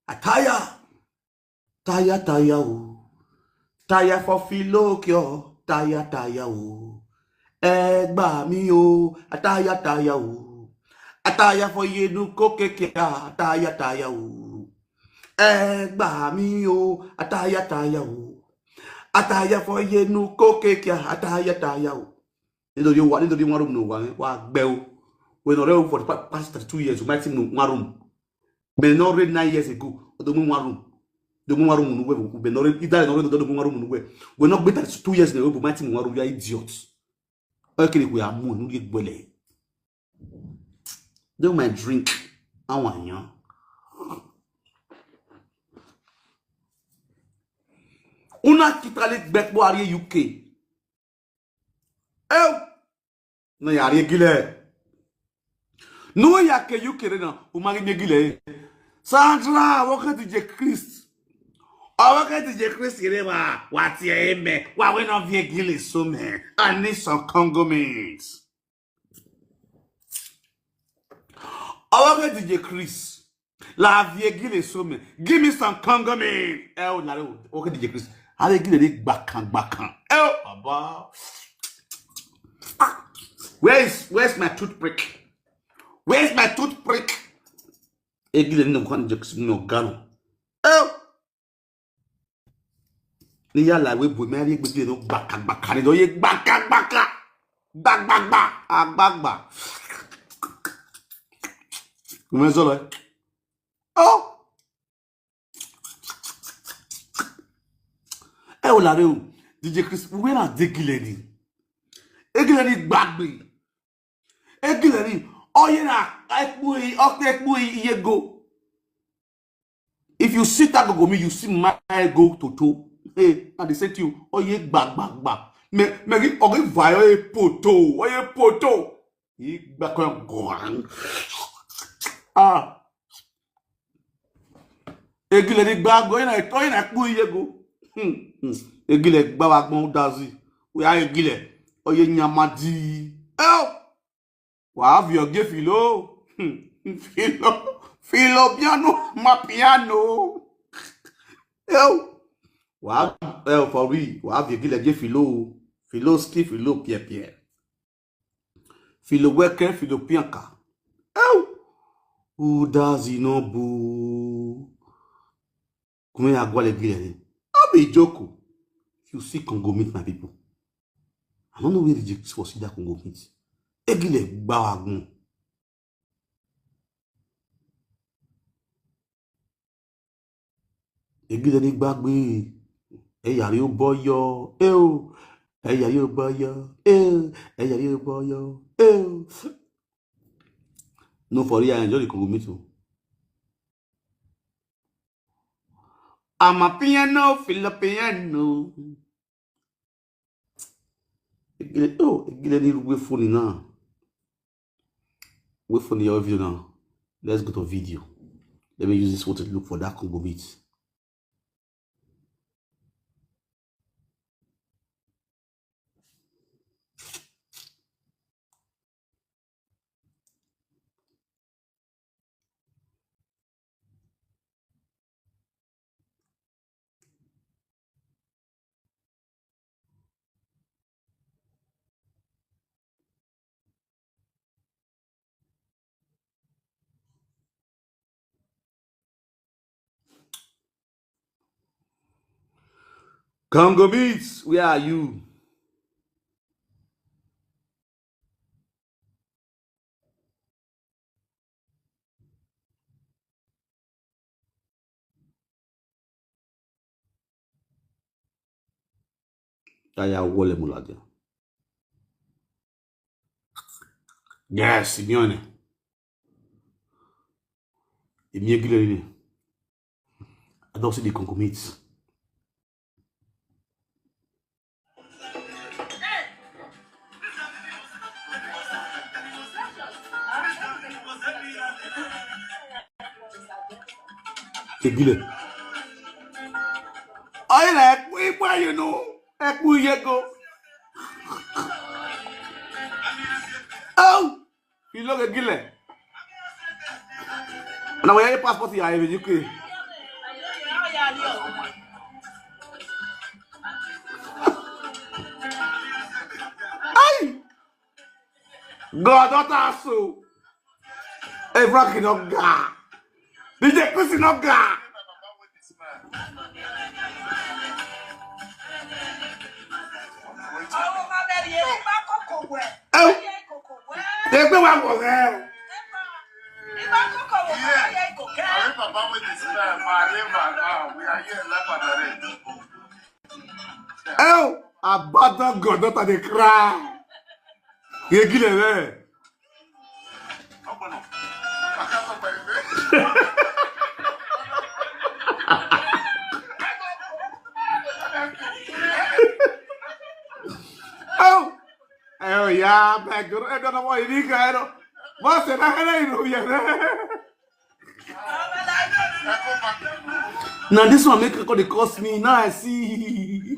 I tire for Philokyo. Tire oh. Egba mi o. Tire oh. Tire for Yenu Kokekea. Tire oh. Egba mi o, ataya o. Ataya for Yenu Kokekea, ataya o. You know you want to do one room no one. Wa bell. When already for the past 32 years, you might see one room. But not already 9 years ago, the one room. The one room we be already either already the one room we. We're not better 2 years ago, we might see one room. You are idiots. Okay, we are moon. You get belly. Do my drink. I want you. Una kitale bekbo ari UK. No ya ari gile. No ya ke UK na o mari gile. Sandra, wakati je Christ. Wakati je Christ ire wa ti eme. Wa we no vie gile so me. I need some Congo meat. Wakati je Christ. La vie gile so me. Give me some Congo meat. Wakati je Christ. Avec les bakan. Oh, Baba. Where's my toothpick? Where's my toothpick? Egile no kwan Jackson no gano. Oh. Ni yala we bo me ari egbe no baka ni do ye baka. Agbagba. Comment ça là? Oh. Eh o la re o. DJ Chris, we na Egile ni. Egile ni gbagbe. Egile ni oye na ekpu iye-ego. If you see that go me, you see my go to. Hey, and they say to you, oye gbagba. Me oge vayo e poto. Yi gbakon goran. Ah. Egile ni gbagbo ina ekpu iye-ego. Egile gbawagbon dazi. We are egile. Oye nyamadi. Oh. Wa have your gefilo. Filo piano, ma piano. Oh. Wa for we. Wa have your gile gefilo. Filo ski, filo pierre. Filo weke, filo pianka. Oh. Who does he no boo? Come here, go le gile. I'll be joking. You see Congo meet my people. I don't know where the for see that Congo meet. Egile gbawagun. Egile ni gbagbe. Eya ri o boyo. Eya ri o boyo. Eya ri o boyo. No for real, I enjoy the Congo meet too. I'm a piano, Filipino. Egile ni we funny now. Wait for the video now. Let's go to video. Let me use this one to look for that Congo beat. Congo beats, where are you? Aya wole mulade. Yes, signore. I miei ghilerini. Addosso di Congo beats. Egile. I like we buy you know. Ekpu iye-ego. Oh, you look Egile. Now where your passport here in UK? Ay, Goddaughter Ese. Aproko no ga. DJ Chris no ga. Oh, they go one for her. Oh, abandon Goddaughter they cry. Egile there. Oh yeah, back to I don't know what you got. What's that? I don't know. Now this one make it cost me. Now I see.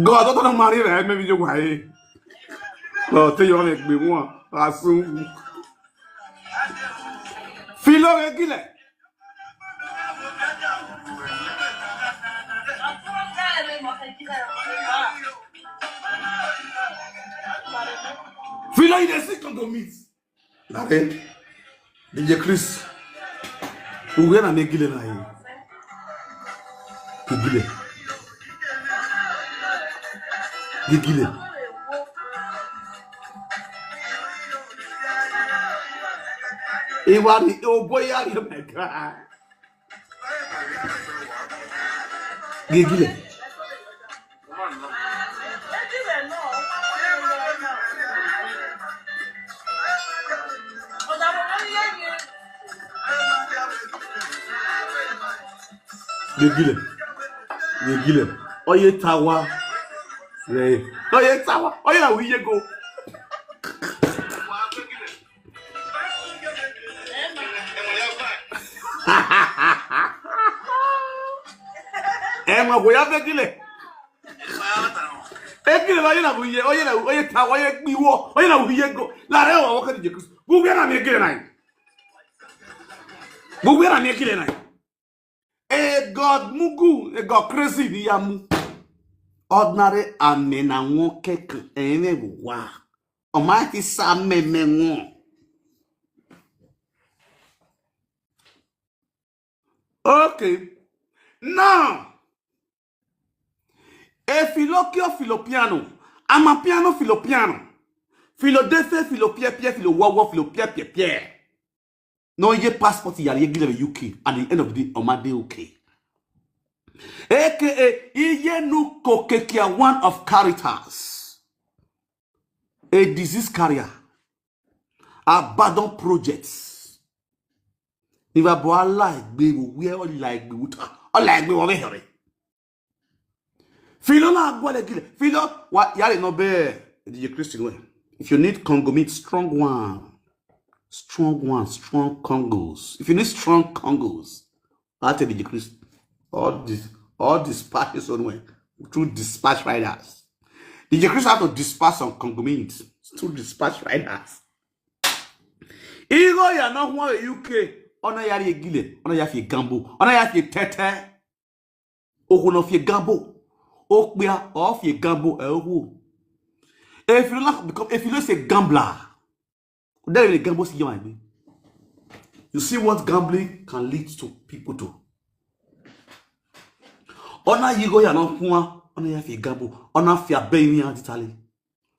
God, don't marry her. Maybe you why. Oh, tell you what make me one. Assume. Filo Egile. Filo ide si Congo meat. Lare. DJ Chris. Uwe na megile na yi. Gigile. Gigile. Ewari, oh boy, oh my God. Gigile. Gigile. Oye tawa. Oye tawa. Oye na wiye go. Emma boya begile. Egile ba yina buye, oye tawa, oye gbiwo, oye na wiye go. La re wa wakati je Chris. Buwe na megile na. Buwe na megile na. God mugu, God crazy ni yamu. Ordinary amena won keke ene wa. Almighty sa meme won. Okay. Now, e filokio filopiano. Ama piano filopiano. Filo defe filo pie filo wowo filo pie. No ye passport yari ye gile UK at the end of the day on my day okay. AKA iye nu kokekia one of Caritas. A disease carrier. Abandon projects. If I boy like be we all like be wuta. All like be over here. Filo na gwa le gile. Filo what yari no be the Christian way. If you need Congo meat, strong one, strong Congos. If you need strong Congos, I'll tell you, Chris, all dispatches on way through dispatch riders. DJ Chris have to dispatch some Congo meat through dispatch riders. Igo ya no one UK, ona yari egile, ona yafi gambo, ona yafi tete, okono fi gambo, okbia off ye gambo ewu. If you don't say gambler, then the gamble see you. You see what gambling can lead to people to. Ona yigo ya no kwa, ona ya fi gamble, ona fi abeni aditali.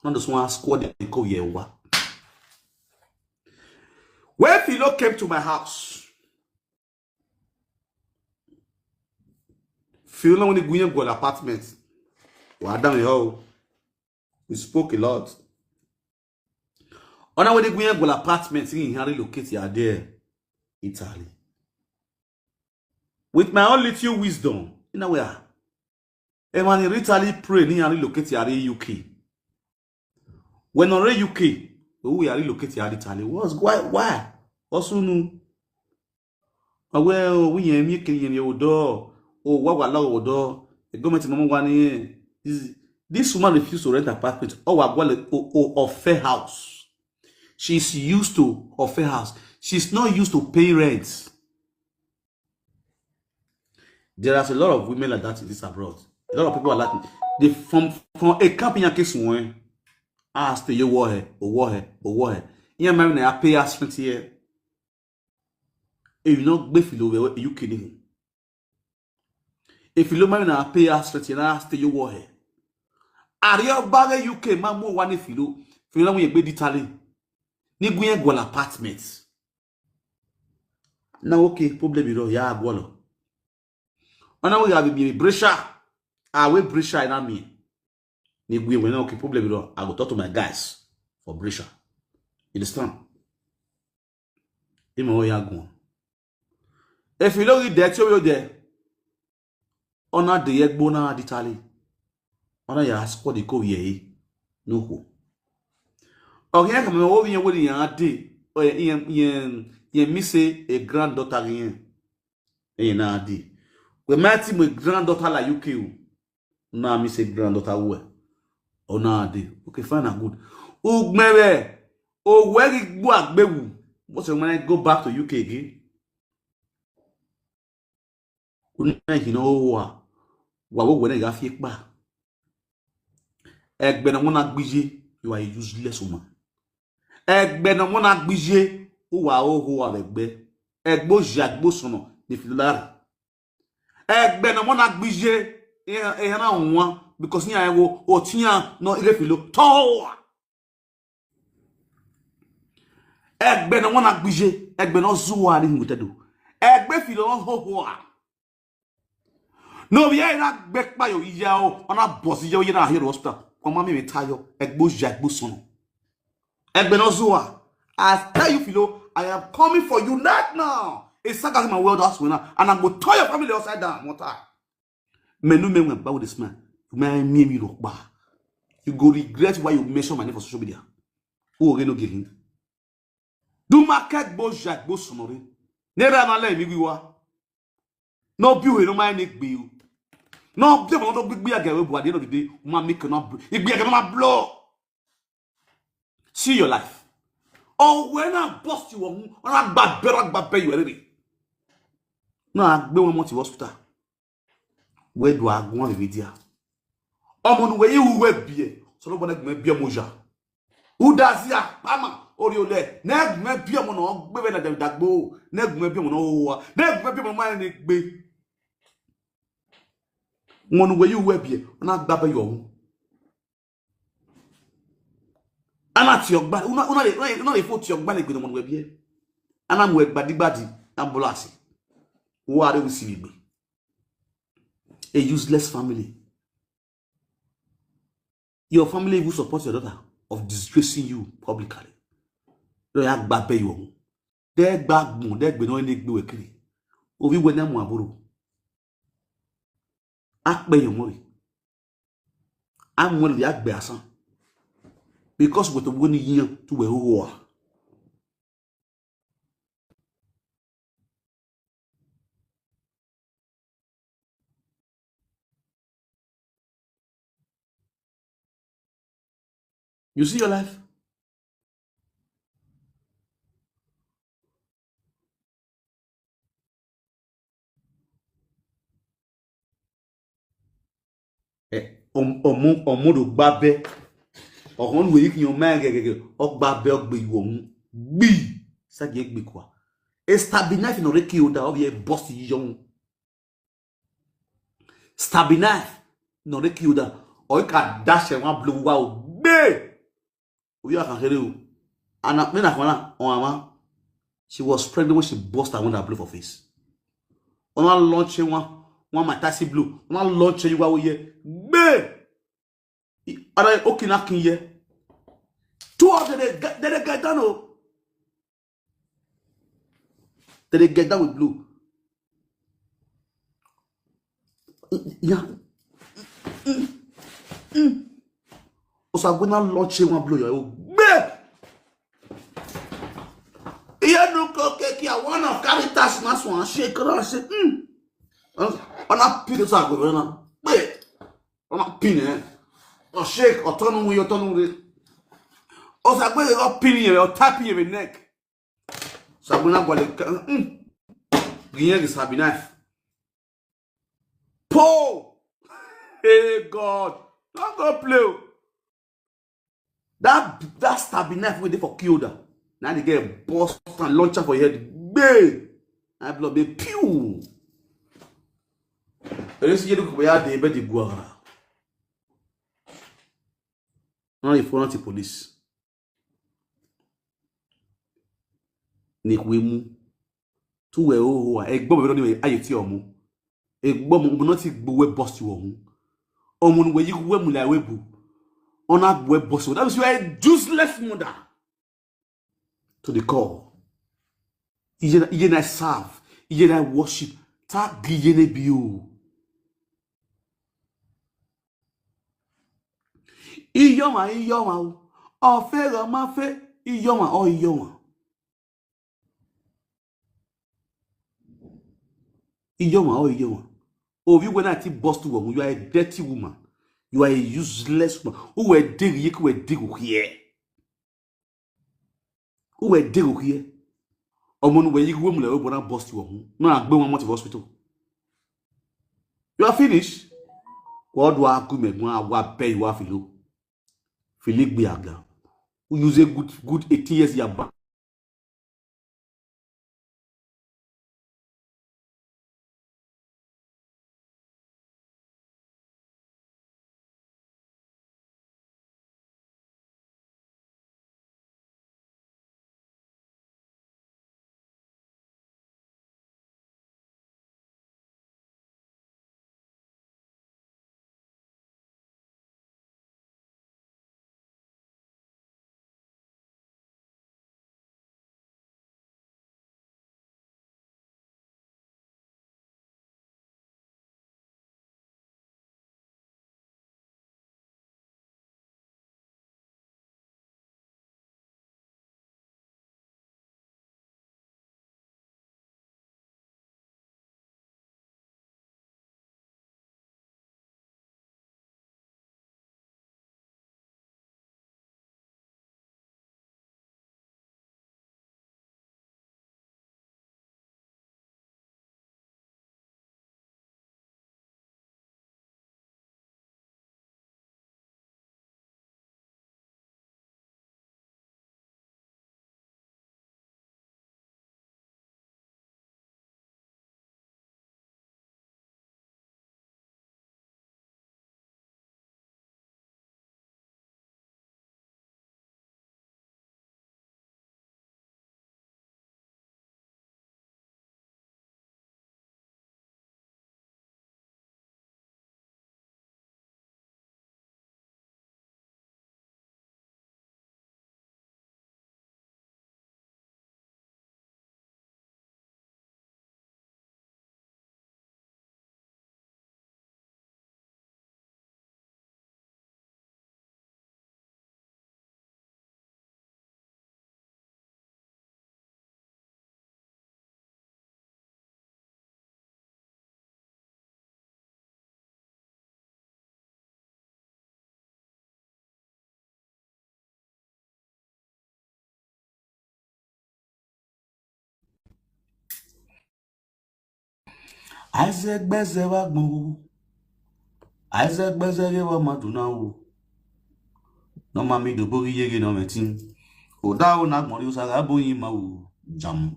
Ona the one squad they go yewa. When Philo came to my house, Philo when he go to apartment, we spoke a lot. On our way to go apartment in Harry locate there, Italy. With my own little wisdom, in a way, and when in Italy pray, ni Harry locate here UK. When on UK, we are relocated here Italy. Why? Also no. Well, we are making in your door. Oh, what was our door? The government number 1 year. This woman refused to rent an apartment or fair house. She's used to a fair house. She's not used to pay rent. There are a lot of women like that in this abroad. A lot of people are like they from a company case one. Ask the war. You marry na pay us 20 years. If you not be filo, you kidding? If you marry na pay us 20 years, ask the war. Are you bag UK mamu one filo when you be Italy? Ni gwe go apartment. Now okay, problem is ya gwalo. Ona we have be Brescia. We Brescia na me. Ni gwe when okay, problem is I go talk to my guys for Brescia. You understand? Imo ya go. If you look there, you there. Ona de yegbo na Italy. Ona ya squad the go ye no ho. Okay, come over here with your day. Oh, you miss a granddaughter again. Na day. We met him with granddaughter like UK. Na miss a granddaughter where. Oh na day. Okay, fine and good. Oh maybe. Oh where it go agbewu. What's when I go back to UK again? You know what when I got back. Egbe na mona gbije, you are a useless woman. Egbe na mona gbije, ou a oho avec be. Egbo jagbo sono, de filari. Egbe na mona gbije, e na onwa, because ni a wo, o tinya no ile filo, towa. Egbe na mona gbije, egbe no zuwa ni mutedo. Egbe filo no hoho. No bi na gbekpa yo yao, ona boss yo na hero hospital. Kwa me tayo, egbo jagbo sono. Egbe no zuwa. I tell you, Philo, I am coming for you right now. It's like my world house winner, and I'm going to turn your family upside down. What time? Menu me went back with this man. You may me look back. You go regret why you mention my name for social media. Who are you getting? Do my cat bo jack bo sonori. Never na let me wa. No bill no my neck bill. No, they won't big be again. At the end of the day, man make not. It be again blow. See your life. Oh, when I bust you on a bad pay you already. No, I go to hospital. Where do I go on the video? I'm on the way you will be. So nobody may be a moja. Who does ya? Mama, or your leg. Neg may be a mono, baby, like that bow. Neg may be a mono. Neg may be a man. One way you will be, not baba you. Anati your bad, una if your bad with one web here. And I'm with badi and bolasi. Who are you see me? A useless family. Your family will support your daughter of disgracing you publicly. They are bad pay you. They bad moon, they be no any blue ekri. Ovi wena mu aburu. Akbe your mori. I'm one of the akbe asan. Because with the 1 year to a war. You see your life? Omodo babe. On we you man ogbabe ogbe iwo gbi sagi egbe kwa e stabinite no reki oda obi boss young stabinite no reki oda o ka dash one blow wow be we are can hear and me na kwana on she was pregnant when she bust her when that blow for face on launch one my taxi blue on launch you wa ye be ara okina kinye 2 of them they get down oh they get down with blue yeah also gonna launch one blue yo be yeah no okay I one of characters na so shake around say on a pin so go na be on a pin or shake or turn on your turn also I'm going to pin you or tap you in the neck. So I'm going to go to knife. Po! Hey God! Don't go play. That stabbing knife we did for Kyoda. Now they get a boss and launcher for your head. Bang! I blow be pew. Let's see you look where they bet the guara. Now you phone out the police. Nikwemu tu we o egbo be no ni ayeti omu egbo mu no ti gbo we boss you omu omu we yi we mu la we bu ona gbo we boss that means you are a useless mother to the core iye na serve iye na worship ta giye ne bi o iyoma o fe ro ma fe iyoma Iyoma. Oh, you when I think boss to woman, you are a dirty woman. You are a useless woman. Who were dig here? Who were dig here? Who were dig here? Omon where you woman like we boss to woman. No, I go one to hospital. You are finished. What do I go make? What pay you have you? Philip Biaga, who use a good 18 years yaba. Isaac Bezewagmo, Isaac Bezewa Madunao. No mami do bogi yegi no metin. Odao nak mori usaga boyi mau jam.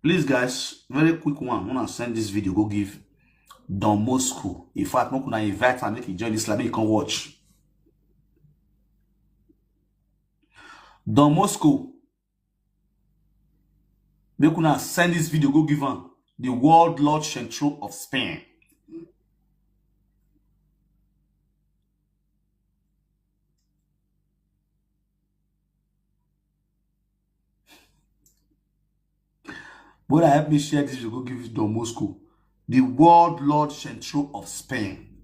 Please guys, very quick one. When I send this video, go give Don Moscow. In fact, I'm gonna invite and make you join this live. You can watch. Don Moscow. Make una send this video, go give him the World Lord Central of Spain. But I help me share this video, go give Don Moscow the World Lord Central of Spain.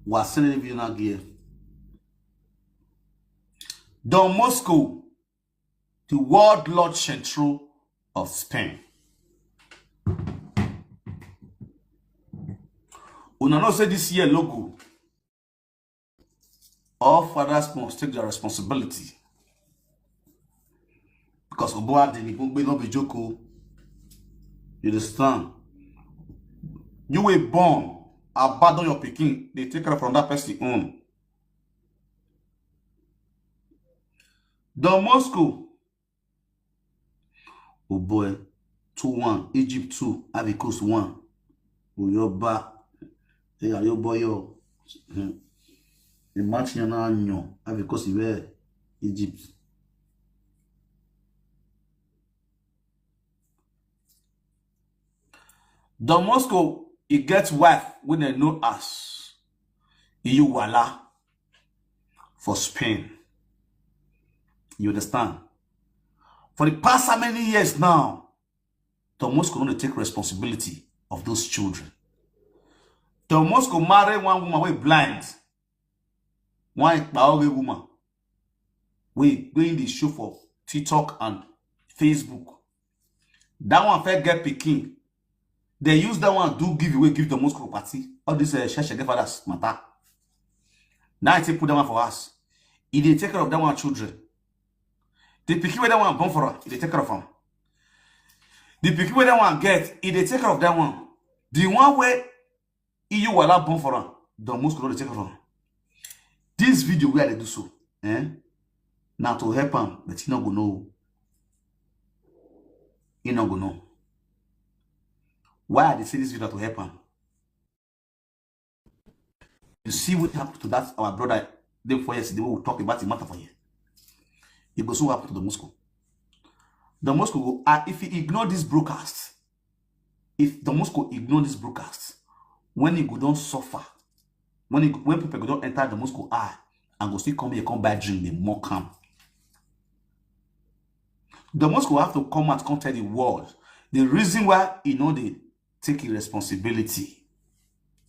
Was sending the video now here. Don Moscow, the World Lord Central of Spain. Una know say this year logo. All fathers must take their responsibility. Because Oboa didn't not be joko. You understand? You were born, abandon your picking, they take her from that person on. Don Moscow. Oh boy, 2-1, Egypt 2, Ivory Coast 1. Oh, you're back. Hey, are you boy? Yo, the match you know, Ivory Coast is Egypt. Don Moscow, he gets wife when they know as iye-eki for Spain. You understand? For the past how many years now, Don Moscow don't take responsibility of those children. Don Moscow married one woman who is blind. One Epa woman. We going the show for TikTok and Facebook. That one fair get picking. They use that one do giveaway, give Don Moscow party. All this share fathers matter. Now I take put that one for us. He they take care of that one children. The picky where that one born for her, he they take care of them. The picky where that one get, he they take care of that one. The one where you will not born for him, the most could take from. This video where they do so, now to help him, but he not gonna know. He not gonna know. Why they say this video to help him? You see what happened to that our brother day 4 years. They will talk about the matter for you. It goes so happen to the Moscow. The Moscow, if he ignore this broadcast, if the Moscow ignore this broadcast, when he go don't suffer, when people go don't enter the Moscow and go still come here, come back drink, they mock him. The Moscow have to come out, come tell the world the reason why he know they take responsibility.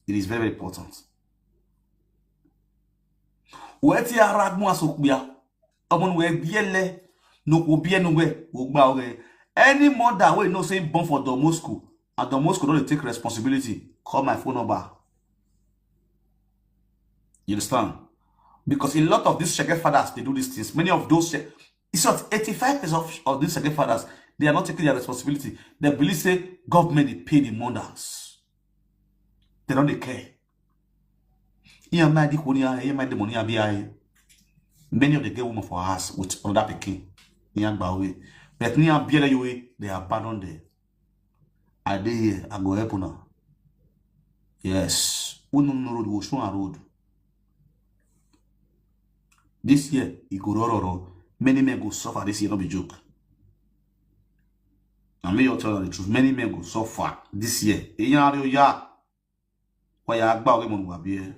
It is very, very important. Weti aragmu asokbia, amon we biele no ko bie no we ogba ore. Any mother wey know say born for the Moscow and the Moscow don't take responsibility, call my phone number. You understand? Because a lot of these shege fathers, they do these things. Many of those, it's not 85% of these shege fathers, they are not taking their responsibility. They believe say government they pay the mothers. They don't care. Many of them get women for us with another picking. But they abandon them. I dey here, I go help now. Yes. Road will show a road. This year, it go roll. Many men go suffer this year, not be joke. And me, you tell the truth. Many men go suffer this year. Why you agba we mon be here?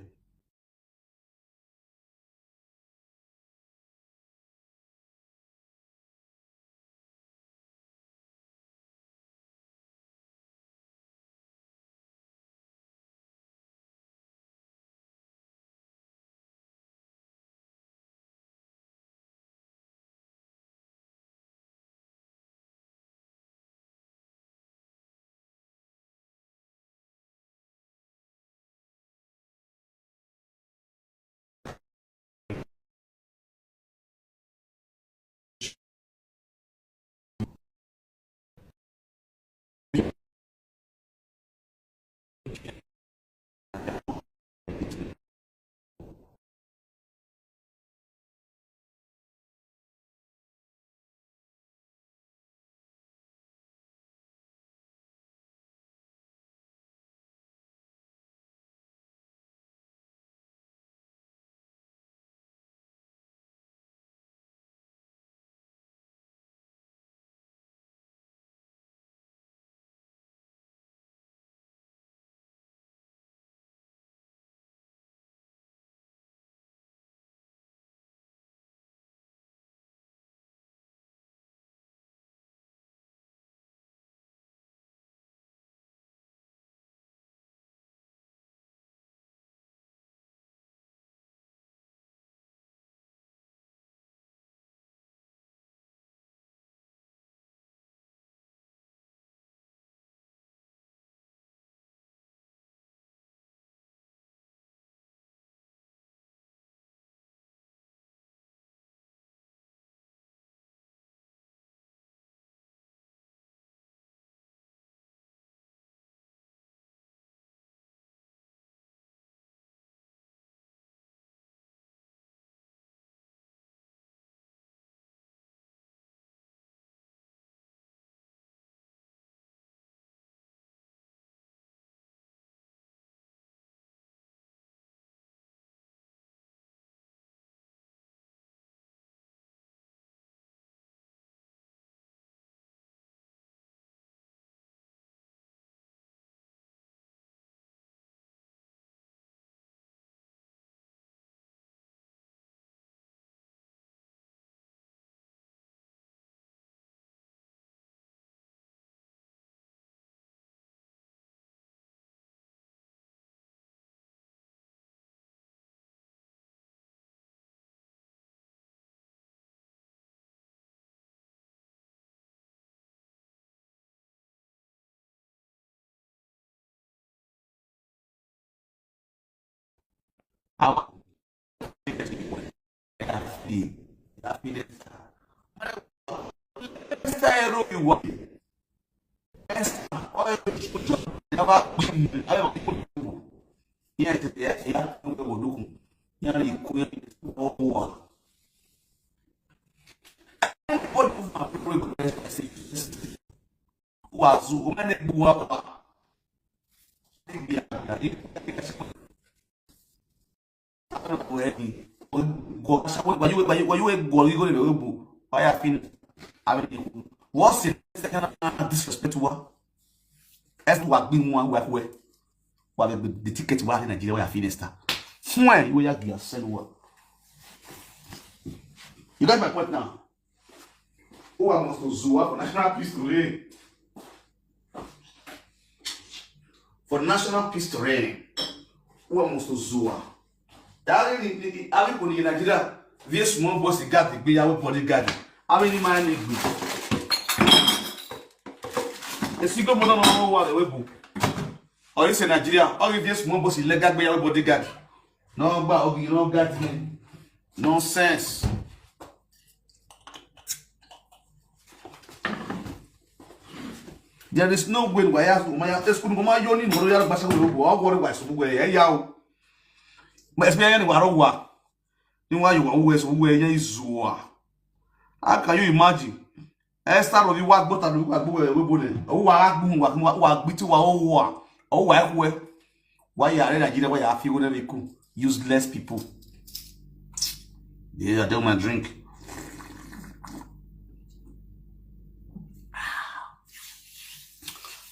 How What's the second disrespect to what? As to what being one work where the ticket to in Nigeria, where finished. Why you have your sell what? You got my point now. Who I must to zoo for national peace to reign? For national peace to reign, who I must to zoo? That in Nigeria, this small boss got the big bodyguard. How many man is good? A single mother no what the web. Or it's in Nigeria, or if this small boss illegal bodyguard. No, but you know, got nonsense. There is no way why I ask my school, my yoni, Morial Basso, or what was away, yaw. But it's me any warowa. You why you always away, Zua. How can you imagine? Esther of you what but we are beat to our war. Oh, why are in Nigeria where I feel whatever cool? Useless people. Yeah, I don't my drink.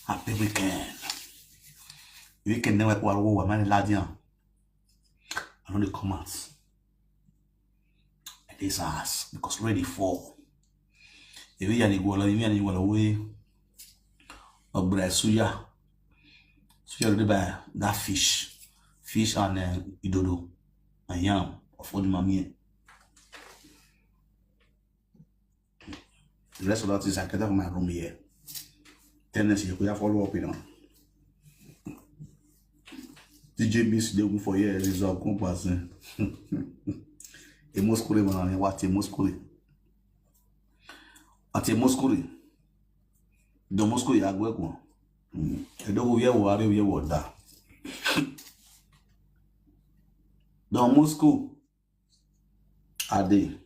Happy weekend. Weekend never war, man, ladian. I know the comments. This ass because ready for. If you are the away of Brasuya, so you're by that fish and idodo and yam of all the mammy. The rest of that is I get out of my room here. Tendency you could follow up, you know. DJ Miss they go for here result compass. A Moscow man what a Moscow. At a Moscow. The Moscow ya go ko. E do we worry we water. The Moscow are they.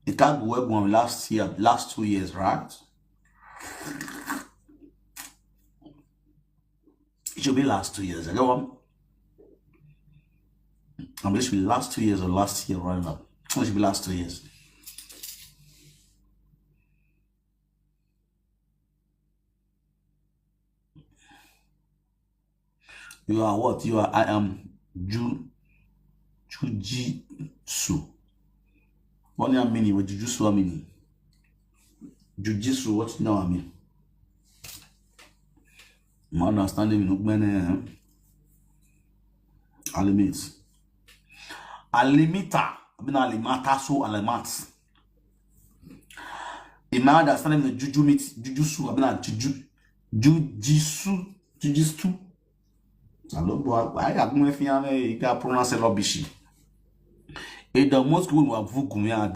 It can't go work one last 2 years, right? It should be last 2 years. I go on. I'm it should be last 2 years or last year running up. It should be last 2 years. You are what? You are I am Jujitsu. What do you mean? What Jujitsu I mean? Jujitsu, what now I mean? My understanding in Umenwan Alimits. Alimita, I mean Alimata, so Alimat. In my understanding, the Jujitsu, I mean Jujitsu. I have no fear, you can pronounce rubbish. Et the Moscow will have Vukumia.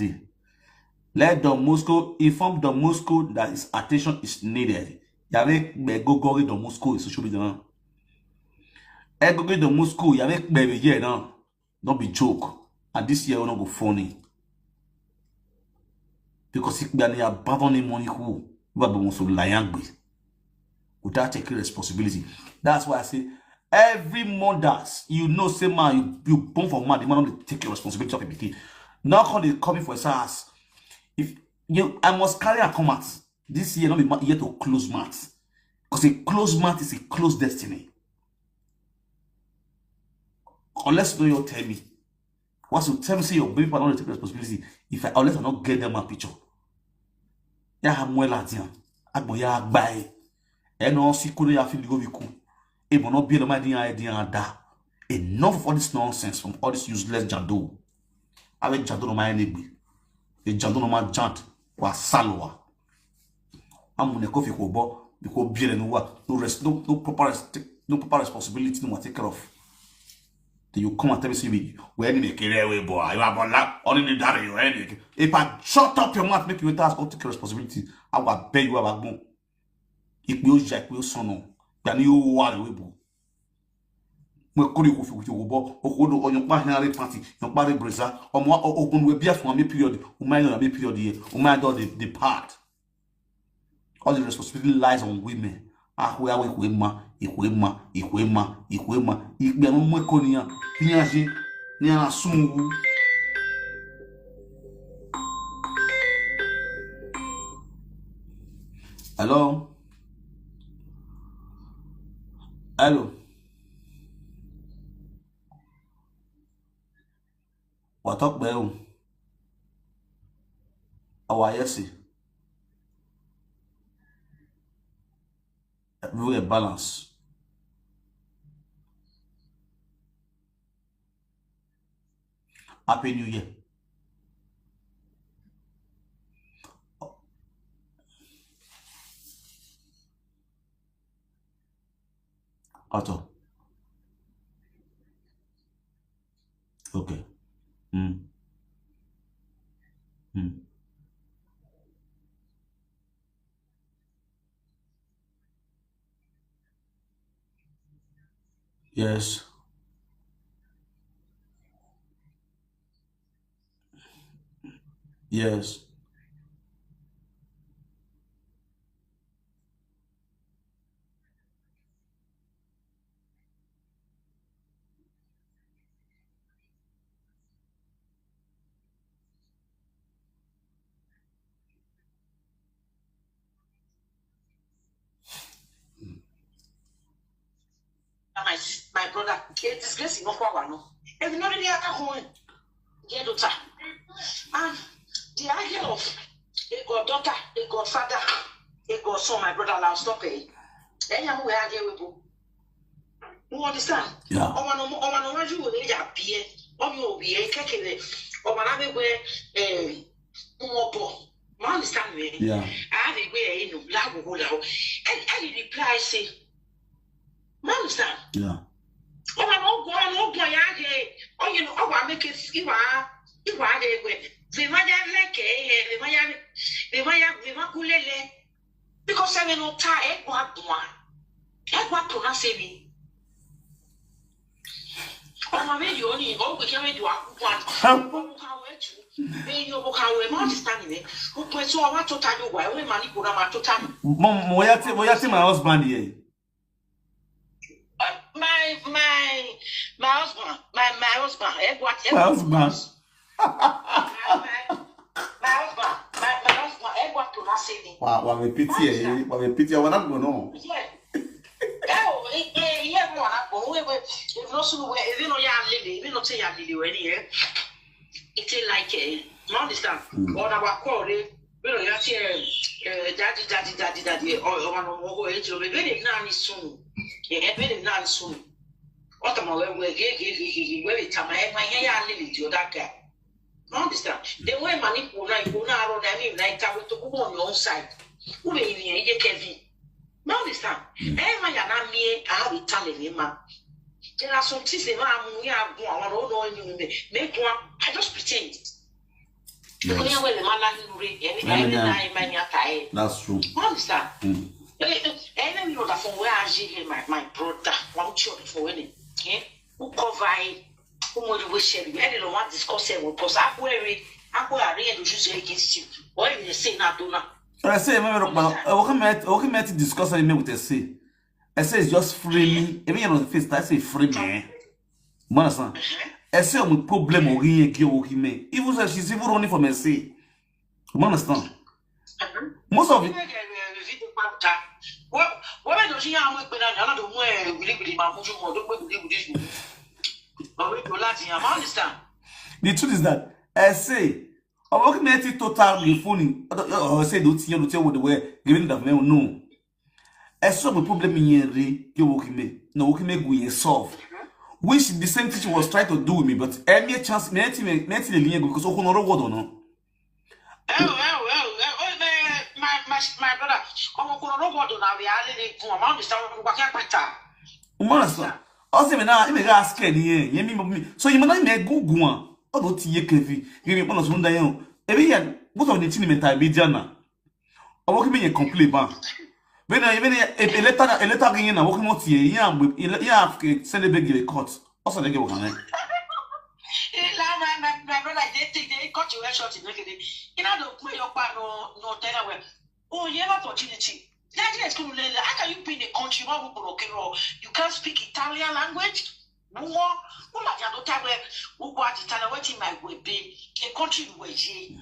Let the Moscow inform the Moscow that his attention is needed. Y'avec Begogori de Moscow, social media. Egogori de Moscow, y'avec baby, yeah, no. Don't be joke. And this year will not go funny. Because if you are abandoning money, who will be so lying without taking responsibility. That's why I say every mothers, you know, say man, you born for man, the man don't take your responsibility of everything. Now how they coming for his ass. If you I must carry a comment. This year not be yet to close maths. Because a closed math is a closed destiny. Unless you tell me. Once you tell me say your baby will not take responsibility, unless I not get them a picture. Ya hamwela dian. Agbo ya agbaye. Eno si kone ya feel go biku. E bono be the mind idea da. Enough of all this nonsense from all this useless jando. Avec jando no ma enegbe. E jando no ma jant wa salwa. Amune kofi ko bo because be no proper responsibility no take care of. Then you come and tell me say we any make it way boy. You are like only need that you any. If I shut up your mouth make you ask go take responsibility, I will beg you about go. Ikpe o ja, ikpe o sono. Gani yo wale webo. Mwe kori ko fi wo okodo onyon pa hinare party yon pa rebreza o mo ogun we bia fun ami period o ma yon ami period here o ma do the part all the responsibility lies on women we awe ikwema ikpe no mwe ko niyan piyanje ni ana sumu hello what up, Bell? Iye-eki. We balance. Happy New Year. Otto. Okay. Yes. Yes. My brother, it's disgrace no power no. If you know the other home, get daughter. And the idea of a goddaughter, a godfather, a godson, my brother, I'll stop it. Then you will have you understand? Yeah. Oh, you will need a beer, or you will be a cake, or whatever way, you understand me? Yeah. I have a way in love, and I reply, say, understand? Yeah. Oh, oh, you know, I make it you are the Maya like the Maya Kulele because I know tie what to not say me. Oh, my radio only all we can do one. You understand me? Who put so I want to tell you why we manipulate to time. Mom, my husband here. My husband, my husband, My husband. my husband, what to not say me. Wow, we pity, I want to know. Yeah, if no so if you know ya lily, if you not say ya lily when here, it's like you understand? Or our call you know ya daddy or one more age of a very nanny soon. Very nanny soon. What am I going to very time my hair lily to that guy? Understand? The way money will not go now, I mean, like I to go on your own side. Who may be iye-eki? Understand? Every man me, I will tell him, man. There are some things that we have going make one. I just pretend. That's true. Understand? And you know that from where I live, my brother, one child for winning. Who cover who would wish you? I don't want to discuss it because I'm worried. I'm worried to use it against you. Or you say, not do not. I say, I met to discuss with Ese. Ese is just free me. Even on the face, I say free me. Understand? Ese on the problem or iye-eki. Even if she's even running from Ese. Understand? Most of it. The truth is that Ese. I'm working at it total phone. I say don't see what they were giving the man no. I saw the problem in here. You working me. No working me go solve. Which the same teacher was trying to do with me, but every chance me because I don't know what or no. My brother. I'm going to go to now. We are understand what can also, now you ask any. So you might not go go. Odo ti iye-eki give me one of Sunday every year what of the team mental be jana or what me complain ba When a letter again, I'm working out here. Yeah, send a big cut. Also, they go on it. My brother, they cut you short in the you know, don't play your part no tell away. Oh, you have opportunity. How can you be in a country where you can't speak Italian language? Who like you don't have who got Italian? What in my way be a country where she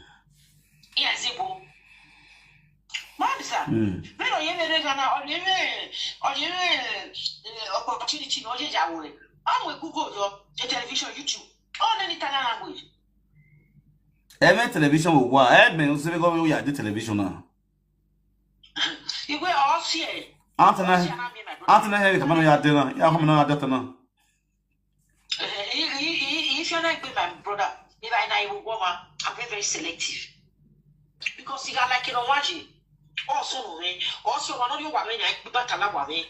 yes, Zibo. Marisa, when I ever opportunity no Jawa. I will Google your television, YouTube, all in Italian language. Every television will work. I mean, so we go we are the television now. You were all here. Anthony, hey, come on, you are dinner. You are coming on that now. If you're not with my brother, if I know woman, I'm very selective. Because you got like you know what you also one of your women, I better than a woman.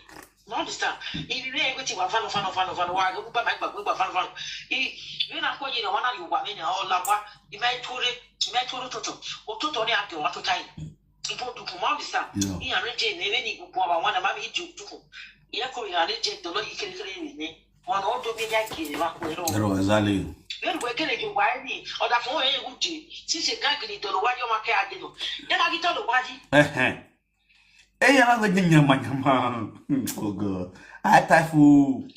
You understand? If you really go to a fan, why go back by fan. You know, what you know, one of you women, all lava, you might told it, or totally after what time. People to come out this time. He arranged any good one of my to Yako, you arranged the law you can claim one or two million. Exactly. Then we're going to buy me or the phone. Since you can't get it, what you make I do. Then I get all the body. Hey, I'm like the oh God. I typhoon.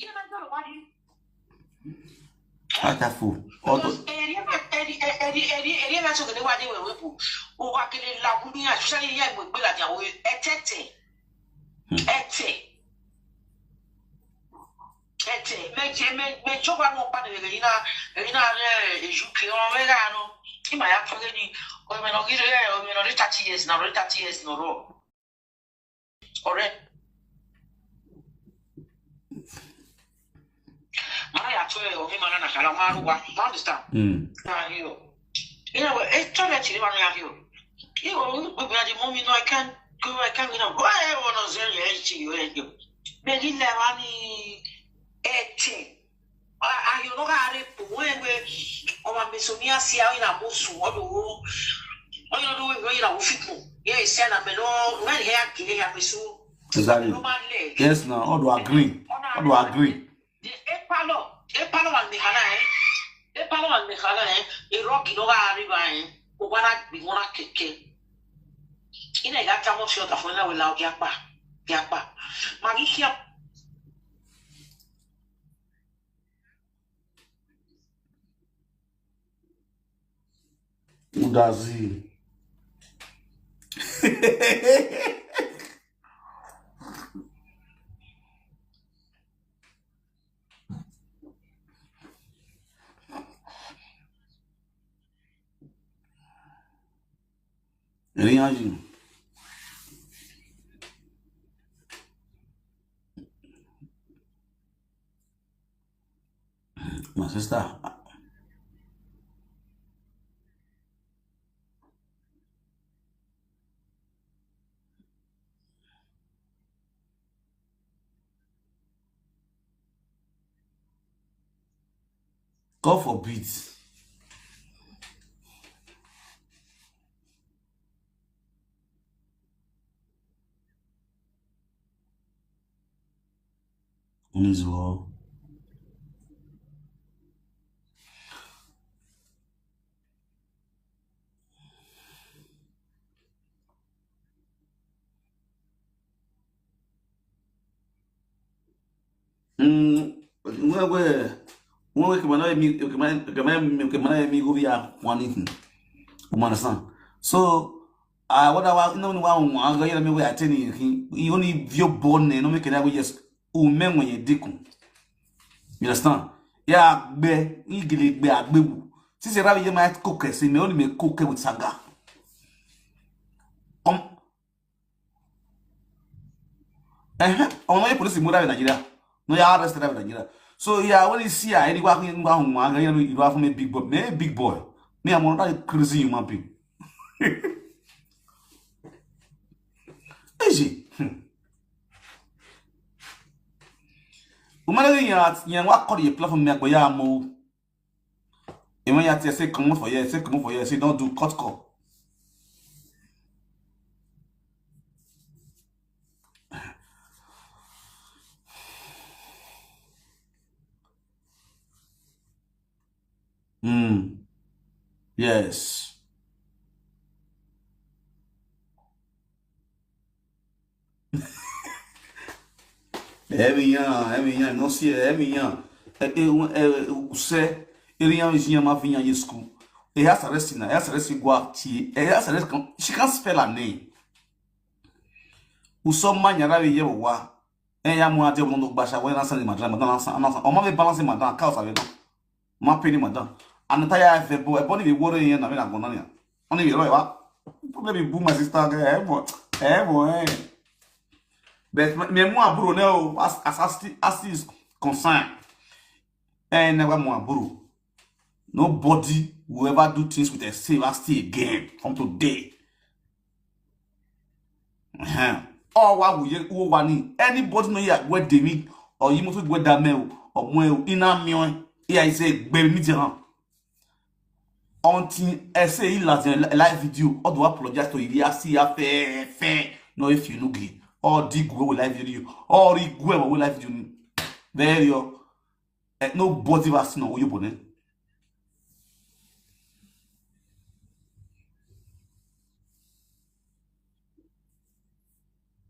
I typhoon. Eddie, that's what they were. Oh, I can love me. I shall hear with Billa with Ete. Make sure I'm not part of the you clear on Vegano. In my actually, or may not get there, or may not 30 years now, 30 years no row. Alright. I told you, man, and I can't understand. You know, it's too late to you. You will be at the moment, I can't go, I can't go. Why I want to say you? Maybe Lavani 18. I you know how to when or my Missonia see how in a most what do you know going out with yes, send a melon when here have so. Exactly. Yes, now, how do I agree? How do I agree? The Epalo and Mehana, a rocky no river, or one I be one cake. In a got some short of when I will allow Yapa. Magisha. Udazi. Reagir. Mas está. God forbid. Uniswell. So what I know I tell you only view born no make that we just Umenwan diku. You understand? Yeah, be igili be agbebu. Since rabi you might cook say me only me cook with saga. On my police mura in Nigeria. No ya arrest in Nigeria. So yeah, when you see I any working you have me big boy. Me I'm not crazy human being. Easy. Umane ya wa call your platform me agboya mo. E when ya say come for here, say don't do cut call. Yes. Every young, no see every young. Say, Iriam is young, my vineyard school. He has arrested her, has arrested Guati, he has arrested, she can't spell her name. Who some man yarabi yewa, and Yamu Ajebor Basha, when I send Madame, or my balancing Madame, cows are my penny Madame. And the tire of a body be water in a minute. Only you know probably boom my sister, boy. But me moi bro now as is concerned. And never more bro. Nobody will ever do things with a save again from today. Or what will you want anybody know ya where they meet or you must go that mail or well in a million. Here I say baby me until I say he last live video or do apologize to you see ya fair no if you look it or dig go live video or go live video there you nobody was know you bonnet.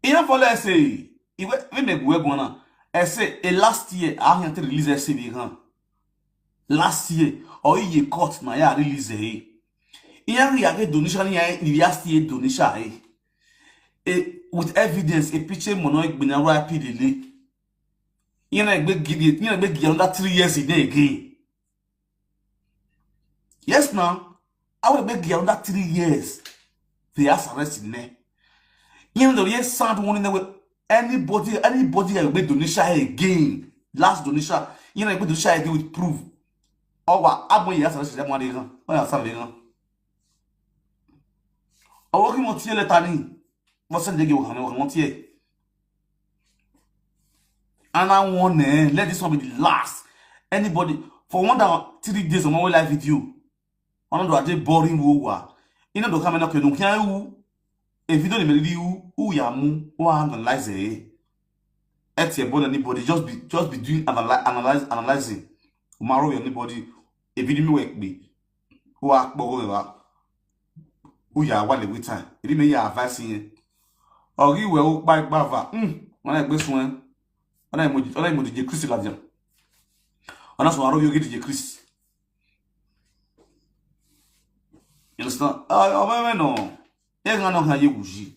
Even for let's say we make we gonna I say last year I had to release a CV last year or ye court na ya release here ya get donation ya last year donation with evidence a picture monoic been rapidly you know give another 3 years again. Yes now I would make another 3 years they are arrested there. You know the sound one in the anybody that make donation again last donation you know donation again with proof. Oh, what? I'm going to ask them what they are. What are they? Oh, what you want to let me? What's the deal? What want to? And I want to let this one be the last. Anybody for 3 days of my life with you. I don't do a boring wowo. You know the camera can don't care who. If you don't even you, who ya mu, who analyze it. At your bone anybody just be doing analyzing. Tomorrow anybody. If you didn't work me, who are who ya one every time. It may ya advising or you will buy bava. When I go one, when I'm with the Christy Ladian. And that's why you get the Chris. You understand? Oh, no. You're not how you wish.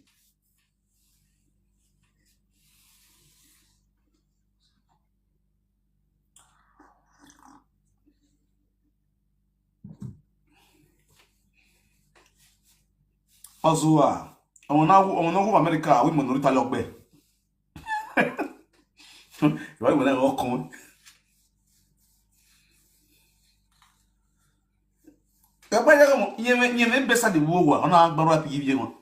Also, I want to go America. We minority lock be. Why when I walk on? You may best at the wowo. On our barra give you one.